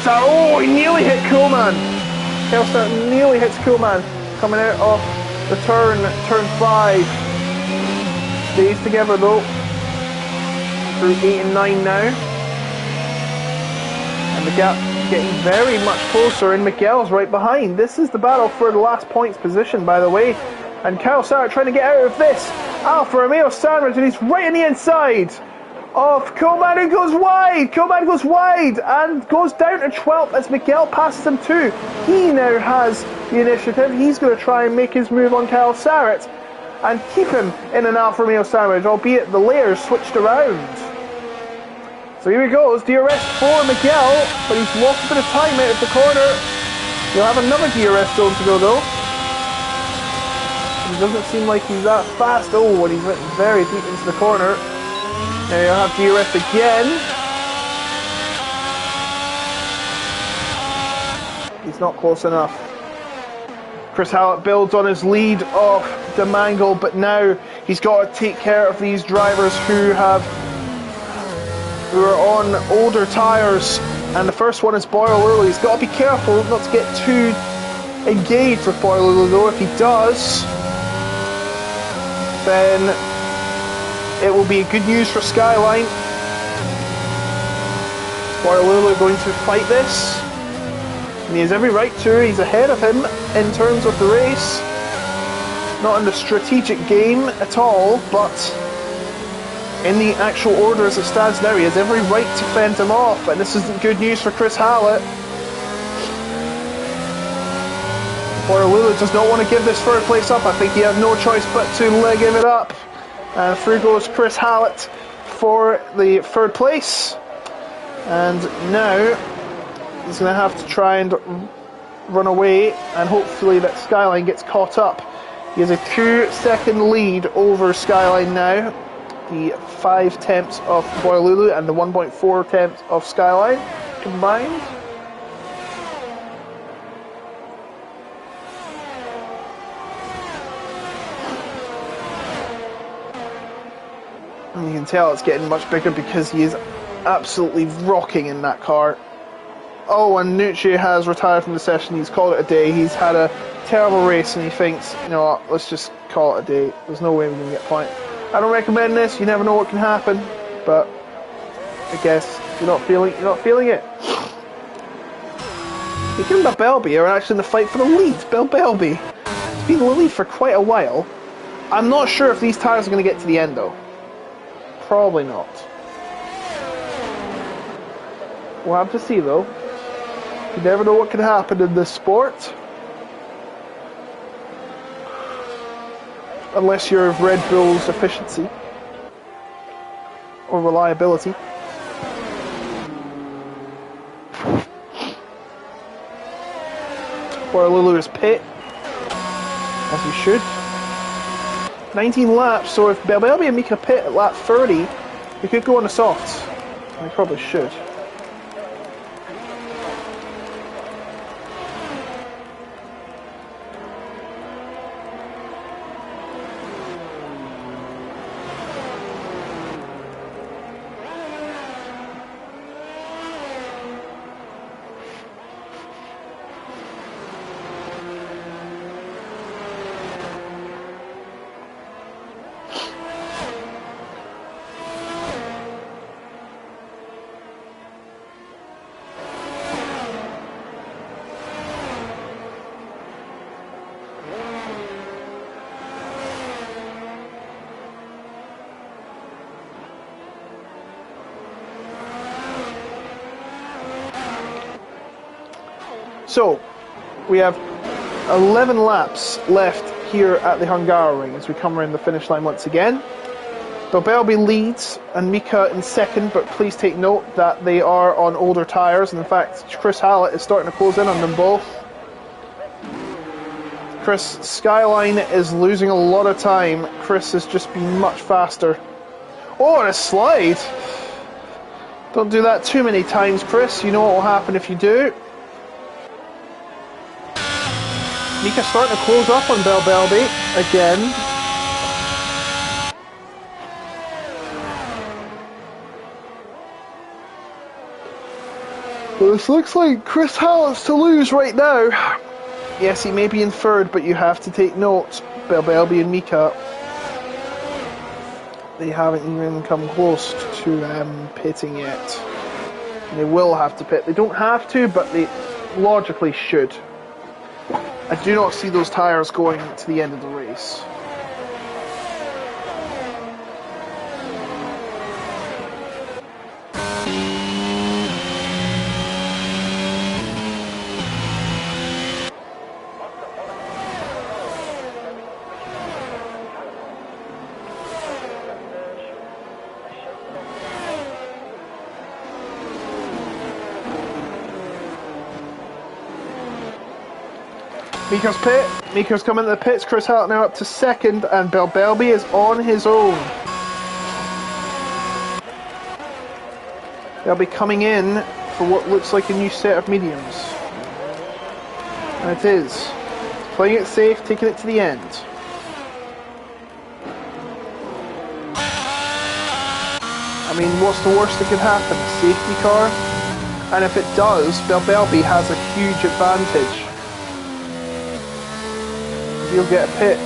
Oh, he nearly hit Kuhlman. Kelstar nearly hits Kuhlman coming out of the turn 5. Stays together though through 8 and 9 now. And the gap getting very much closer, and Miguel's right behind. This is the battle for the last points position, by the way. And Kyle Sarrett trying to get out of this. Alfa Romeo sandwich, and he's right on the inside of Kuhlman, who goes wide. Kuhlman goes wide and goes down to 12th as Miguel passes him too. He now has the initiative. He's going to try and make his move on Kyle Sarrett and keep him in an Alfa Romeo sandwich, albeit the layers switched around. So here he goes, DRS for Miguel, but he's lost a bit of time out of the corner. He'll have another DRS zone to go though. It doesn't seem like he's that fast. Oh, and he's went very deep into the corner. Now you'll have DRS again. He's not close enough. Chris Hallett builds on his lead of DeMangle, but now he's got to take care of these drivers who are on older tyres. And the first one is Boyolulu. He's got to be careful not to get too engaged with Boyolulu though. If he does, then it will be good news for Skyline. Boyolulu going to fight this. And he has every right to. He's ahead of him in terms of the race. Not in the strategic game at all, but in the actual order as it stands now, he has every right to fend him off. And this isn't good news for Chris Hallett. Boyolulu does not want to give this third place up. I think he has no choice but to give it up. And through goes Chris Hallett for the third place. And now He's going to have to try and run away, and hopefully that Skyline gets caught up. He has a 2-second lead over Skyline now. The 5 tenths of Boyolulu and the 1.4 tenths of Skyline combined. And you can tell it's getting much bigger because he is absolutely rocking in that car. Oh, and Nucci has retired from the session. He's called it a day. He's had a terrible race and he thinks, you know what, let's just call it a day. There's no way we're going to get points. I don't recommend this. You never know what can happen. But I guess if you're not feeling it. He and Belby are actually in the fight for the lead. Belby has been in the lead for quite a while. I'm not sure if these tyres are going to get to the end though. Probably not. We'll have to see though. You never know what can happen in this sport. Unless you're of Red Bull's efficiency or reliability. Boyolulu is pit, as he should. 19 laps, so if Belby and Mika pit at lap 30, we could go on the softs. We probably should. So, we have 11 laps left here at the Hungaroring as we come around the finish line once again. Belby leads and Mika in second, but please take note that they are on older tyres, and in fact Chris Hallett is starting to close in on them both. Chris Skyline is losing a lot of time. Chris has just been much faster. Oh, and a slide! Don't do that too many times, Chris. You know what will happen if you do. Mika starting to close up on Belby again. Well, this looks like Chris Hallett's to lose right now. Yes, he may be in third, but you have to take note, Belby and Mika, they haven't even come close to pitting yet. And they will have to pit. They don't have to, but they logically should. I do not see those tyres going to the end of the race. Mika's pit. Mika's coming to the pits. Chris Hallett now up to second, and Belby is on his own. They'll be coming in for what looks like a new set of mediums. And it is. Playing it safe, taking it to the end. I mean, what's the worst that could happen? A safety car? And if it does, Belby has a huge advantage. He'll get a pit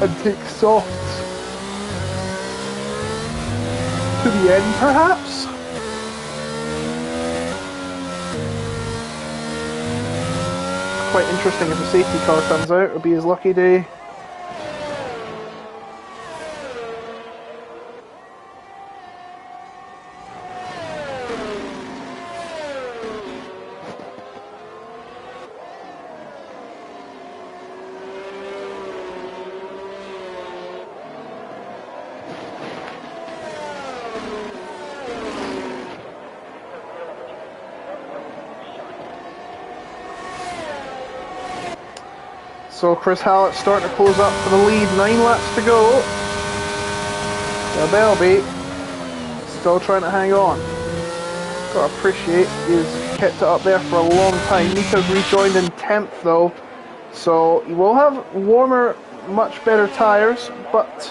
and take softs to the end, perhaps. Quite interesting if a safety car comes out. It'll be his lucky day. So Chris Hallett starting to close up for the lead. 9 laps to go. Belby still trying to hang on. Gotta appreciate he's kept it up there for a long time. Mika's rejoined in 10th though, so he will have warmer, much better tyres, but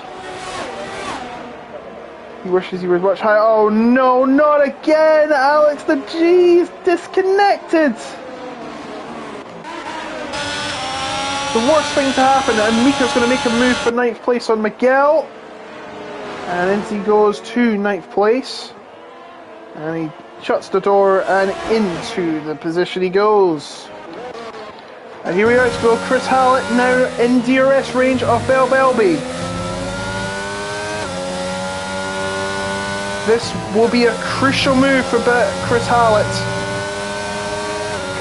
he wishes he was much higher. Oh no, not again! Alex the G is disconnected! The worst thing to happen, and Mika's going to make a move for 9th place on Miguel. And in he goes to 9th place. And he shuts the door and into the position he goes. And here we are to go, Chris Hallett now in DRS range of Belby. This will be a crucial move for Chris Hallett.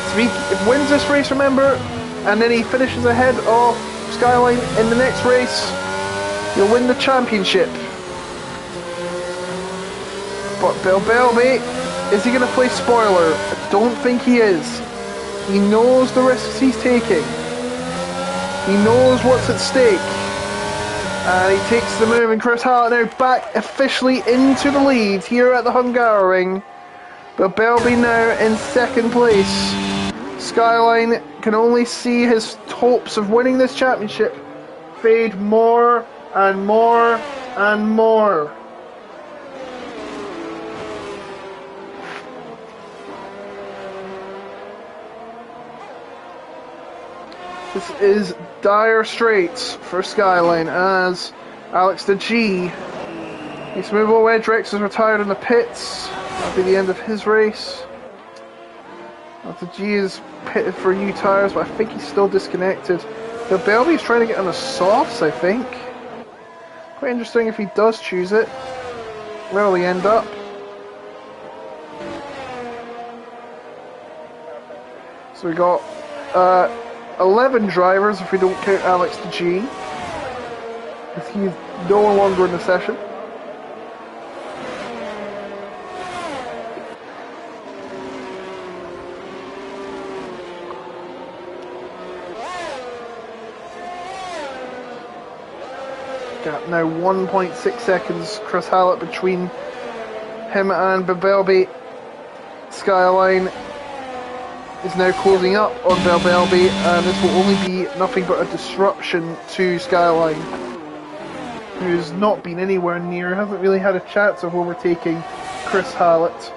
If he wins this race, remember, and then he finishes ahead of Skyline in the next race, he'll win the championship. But Belby, is he going to play spoiler? I don't think he is. He knows the risks he's taking. He knows what's at stake. And he takes the move, and Chris Hallett now back officially into the lead here at the Hungaroring. But Belby now in 2nd place. Skyline can only see his hopes of winning this championship fade more and more and more. This is dire straits for Skyline as Alex the G needs to move away. Drex is retired in the pits. That'll be the end of his race. Alex the G is pitted for new tyres, but I think he's still disconnected. So Belby's trying to get on the softs, I think. Quite interesting if he does choose it. Where will he end up? So we got 11 drivers if we don't count Alex the G, because he's no longer in the session. Got now 1.6 seconds, Chris Hallett between him and Belby. Skyline is now closing up on Belby, and this will only be nothing but a disruption to Skyline, who's not been anywhere near, hasn't really had a chance of overtaking Chris Hallett.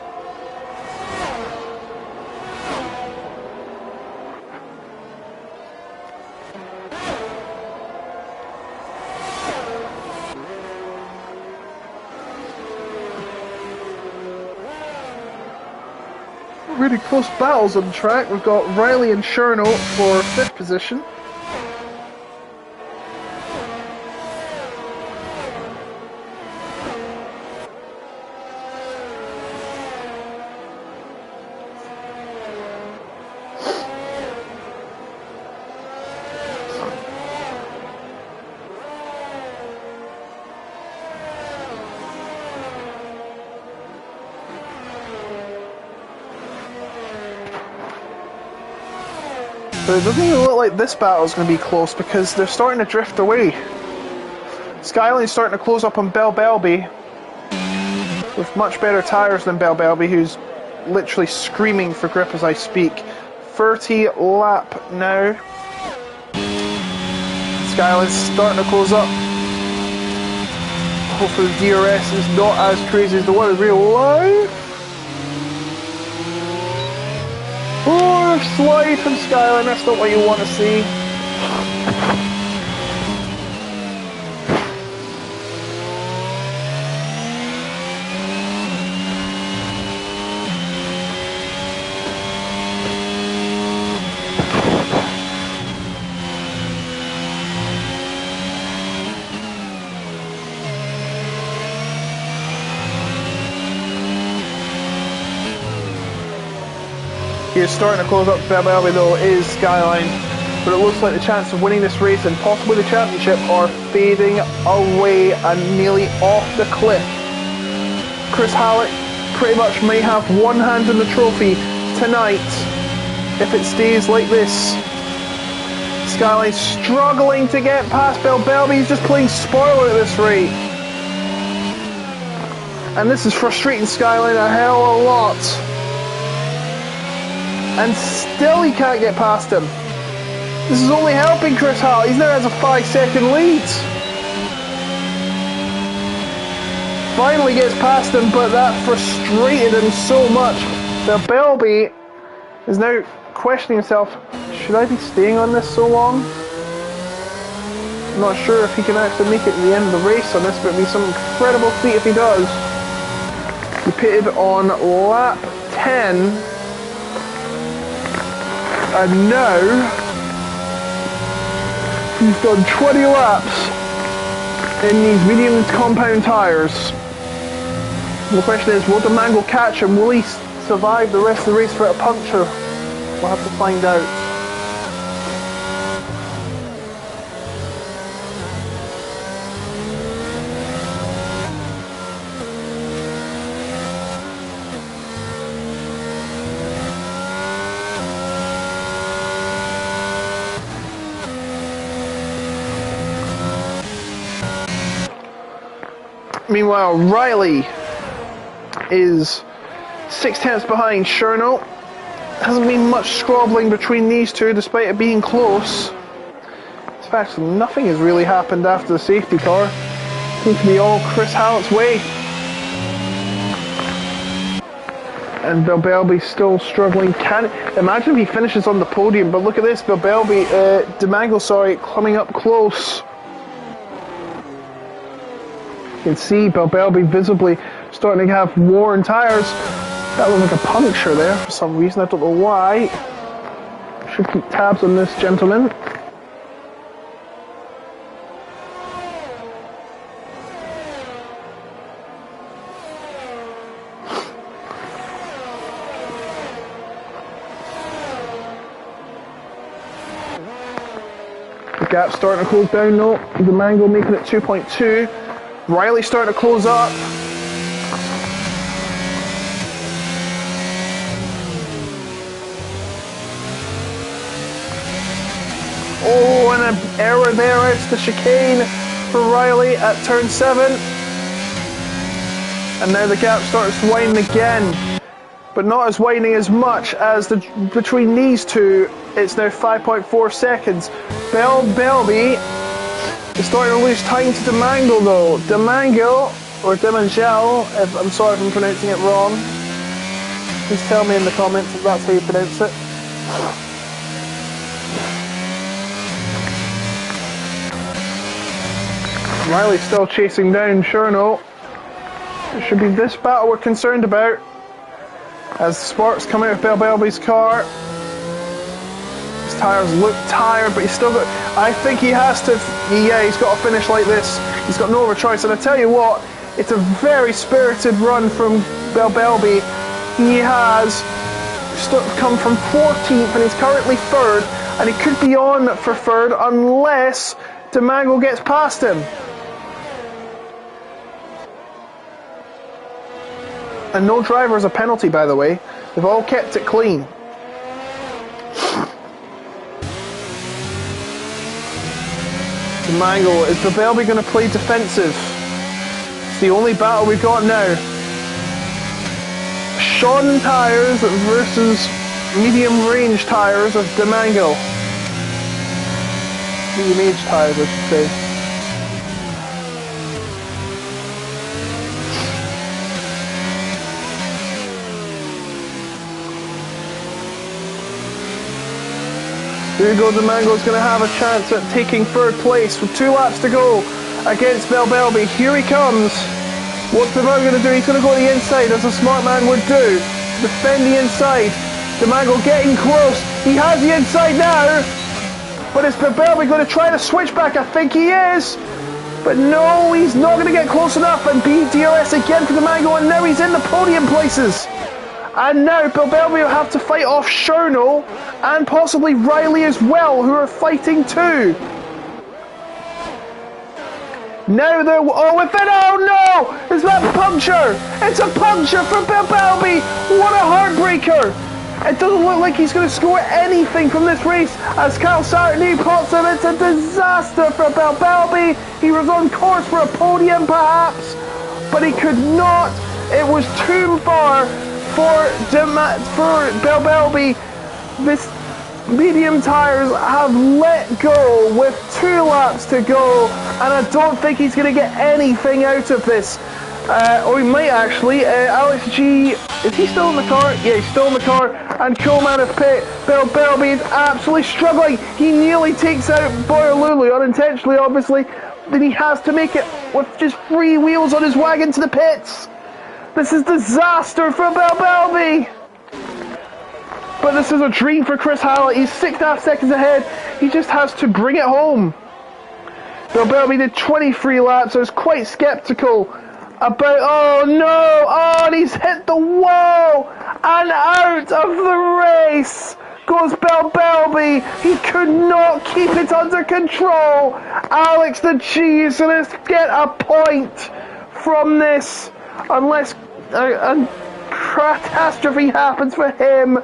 Really close battles on the track. We've got Riley and Cherno for 5th position. But it doesn't even look like this battle is going to be close because they're starting to drift away. Skyline's starting to close up on Belby with much better tyres than Belby, who's literally screaming for grip as I speak. 30 lap now. Skyline's starting to close up. Hopefully the DRS is not as crazy as the one in real life. Oh, slide from Skyline, that's not what you want to see. He's starting to close up Belby though, is Skyline, but it looks like the chance of winning this race and possibly the championship are fading away and nearly off the cliff. Chris Hallett pretty much may have one hand in the trophy tonight if it stays like this. Skyline, struggling to get past Belbelby. He's just playing spoiler at this rate. And this is frustrating Skyline a hell of a lot. And still he can't get past him. This is only helping Chris Hart. He now has a 5-second lead. Finally gets past him, but that frustrated him so much. Belbelby is now questioning himself, should I be staying on this so long? I'm not sure if he can actually make it to the end of the race on this, but it'd be some incredible feat if he does. He pitted on lap 10, and now he's done 20 laps in these medium compound tyres. The question is, will Demango catch him? Will he survive the rest of the race without a puncture? We'll have to find out. Meanwhile, Riley is 6 tenths behind Cherno. Hasn't been much squabbling between these two despite it being close. In fact, nothing has really happened after the safety car. Seems to be all Chris Hallett's way. And Belbelby's still struggling. Imagine if he finishes on the podium, but look at this, Demango, coming up close. You can see Belbelby visibly starting to have worn tyres. That was like a puncture there for some reason, I don't know why. Should keep tabs on this gentleman. The gap's starting to close down though. Demango making it 2.2. Riley starting to close up. Oh, and an error there out to the chicane for Riley at turn 7. And now the gap starts widening again, but not as widening as much as between these two. It's now 5.4 seconds. Belbelby is starting to lose time to Demango though. Demango, or Demangel, I'm sorry if I'm pronouncing it wrong. Please tell me in the comments if that's how you pronounce it. Riley's still chasing down Cherno. It should be this battle we're concerned about. As the sparks come out of Belbelby's car. His tyres look tired, but he's still got... I think he has to... Yeah, he's got to finish like this. He's got no other choice. And I tell you what, it's a very spirited run from Belbelby. He has come from 14th and he's currently 3rd. And he could be on for 3rd unless Demango gets past him. And no driver is a penalty, by the way. They've all kept it clean. Demango, is Belbelby going to play defensive? It's the only battle we've got now. Sean tyres versus medium range tyres of Demango. Medium age tyres, I should say. Here you go, Demango's going to have a chance at taking 3rd place with 2 laps to go against Belbelby. Here he comes. What's Demango going to do? He's going to go to the inside, as a smart man would do. Defend the inside. Demango getting close. He has the inside now. But is Belbelby going to try to switch back? I think he is. But no, he's not going to get close enough. And beat DRS again for Demango. And now he's in the podium places. And now Belbelby will have to fight off Cherno and possibly Riley as well, who are fighting too. Now they're... Oh, if it... Oh no! Is that a puncture? It's a puncture for Belbelby! What a heartbreaker! It doesn't look like he's going to score anything from this race as Cal Sartney pops him. It's a disaster for Belbelby. He was on course for a podium perhaps, but he could not. It was too far for Belbelby. This medium tyres have let go with 2 laps to go, and I don't think he's going to get anything out of this. Or he might actually. Alex G, is he still in the car? Yeah, he's still in the car. And Coleman of pit. Belbelby is absolutely struggling. He nearly takes out Boyolulu, unintentionally, obviously. Then he has to make it with just 3 wheels on his wagon to the pits. This is disaster for Belbelby. But this is a dream for Chris Hallett. He's 6.5 seconds ahead. He just has to bring it home. Belbelby did 23 laps. I was quite sceptical about, oh no, oh, and he's hit the wall, and out of the race goes Belbelby. He could not keep it under control. Alex the G is going to get a point from this, unless a catastrophe happens for him.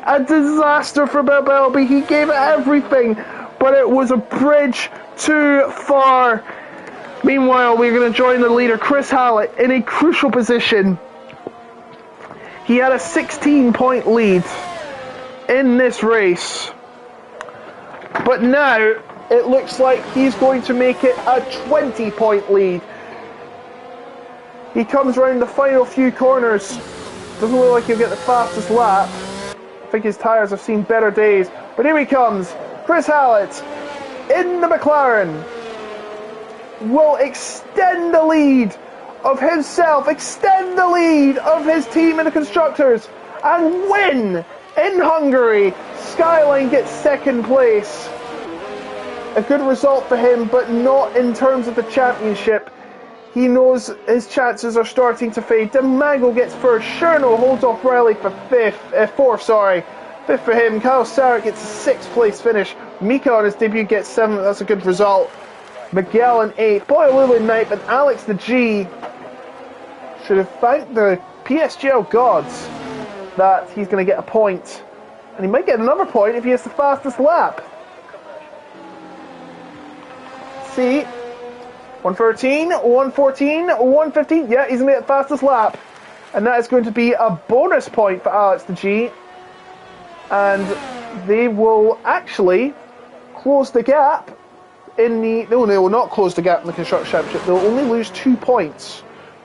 A disaster for Belbelby. He gave it everything, but it was a bridge too far. Meanwhile, we're going to join the leader, Chris Hallett, in a crucial position. He had a 16-point lead in this race, but now it looks like he's going to make it a 20-point lead. He comes around the final few corners. Doesn't look like he'll get the fastest lap. I think his tyres have seen better days. But here he comes, Chris Hallett in the McLaren. Will extend the lead of himself, extend the lead of his team in the constructors, and win in Hungary. Skyline gets 2nd place. A good result for him, but not in terms of the championship. He knows his chances are starting to fade. Demago gets 1st. Cherno holds off Riley for 4th. 5th for him. Kyle Sarek gets a 6th place finish. Mika on his debut gets 7th. That's a good result. Miguel in 8th, Boyolulu in 9th, and Alex the G should have thanked the PSGL gods that he's going to get a point. And he might get another point if he has the fastest lap. See, 113, 114, 115, yeah, he's going to get the fastest lap. And that is going to be a bonus point for Alex the G. And they will actually close the gap. They will not close the gap in the Constructors' Championship. They'll only lose 2 points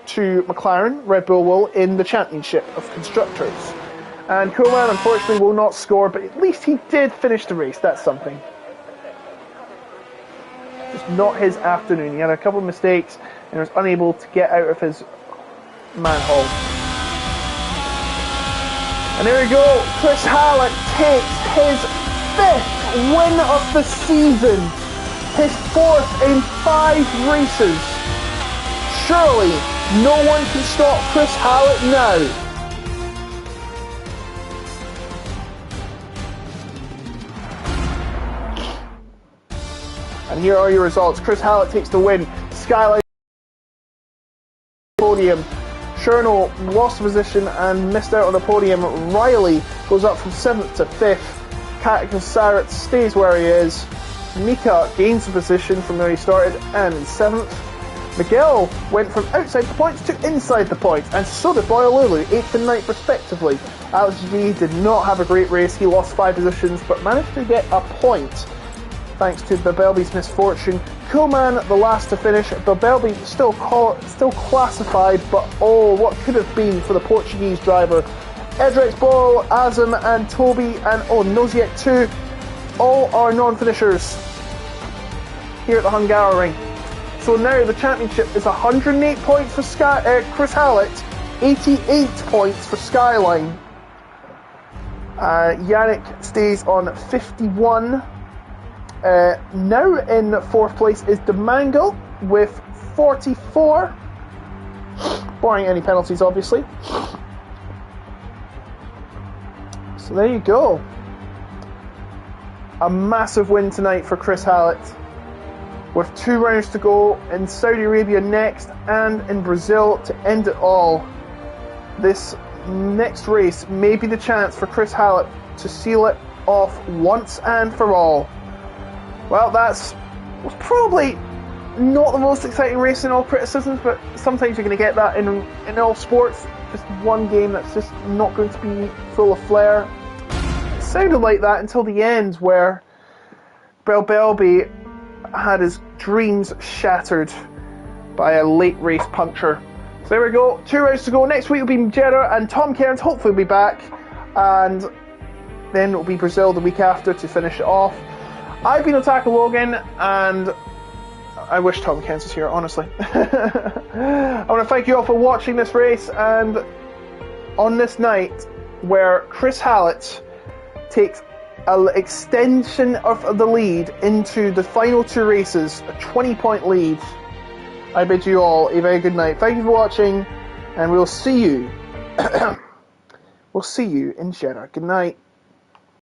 to McLaren, Red Bull will, in the Championship of Constructors. And Coleman, unfortunately, will not score, but at least he did finish the race. That's something. Just not his afternoon. He had a couple of mistakes and was unable to get out of his manhole. And there we go. Chris Hallett takes his 5th win of the season. His 4th in 5 races. Surely no one can stop Chris Hallett now. And here are your results. Chris Hallett takes the win. Skyline podium. Cherno lost the position and missed out on the podium. Riley goes up from 7th to 5th. Sarat stays where he is. Mika gains the position from where he started and in 7th. Miguel went from outside the points to inside the points, and so did Boyolulu, 8th and 9th respectively. Alex G did not have a great race. He lost 5 positions but managed to get a point thanks to Belbelby's misfortune. Coleman the last to finish. Belbelby still classified, but oh, what could have been for the Portuguese driver. Edrex, Boyle, Azam and Toby and Noziek too. All are non-finishers here at the Hungaroring. So now the championship is 108 points for Chris Hallett, 88 points for Skyline. Yannick stays on 51. Now in 4th place is Demango with 44, barring any penalties obviously. So there you go. A massive win tonight for Chris Hallett, with 2 rounds to go in Saudi Arabia next and in Brazil to end it all. This next race may be the chance for Chris Hallett to seal it off once and for all. Well, was probably not the most exciting race in all criticisms, but sometimes you're going to get that in all sports. Just one game that's just not going to be full of flair. It sounded like that until the end, where Belbelby had his dreams shattered by a late race puncture. So there we go, 2 rounds to go. Next week will be Jeddah, and Tom Cairns hopefully will be back, and then it will be Brazil the week after to finish it off. I've been Otaku Logan, and I wish Tom Cairns was here, honestly. I want to thank you all for watching this race, and on this night where Chris Hallett takes an extension of the lead into the final 2 races, a 20-point lead, I bid you all a very good night. Thank you for watching, and we'll see you. We'll see you in Jeddah. Good night.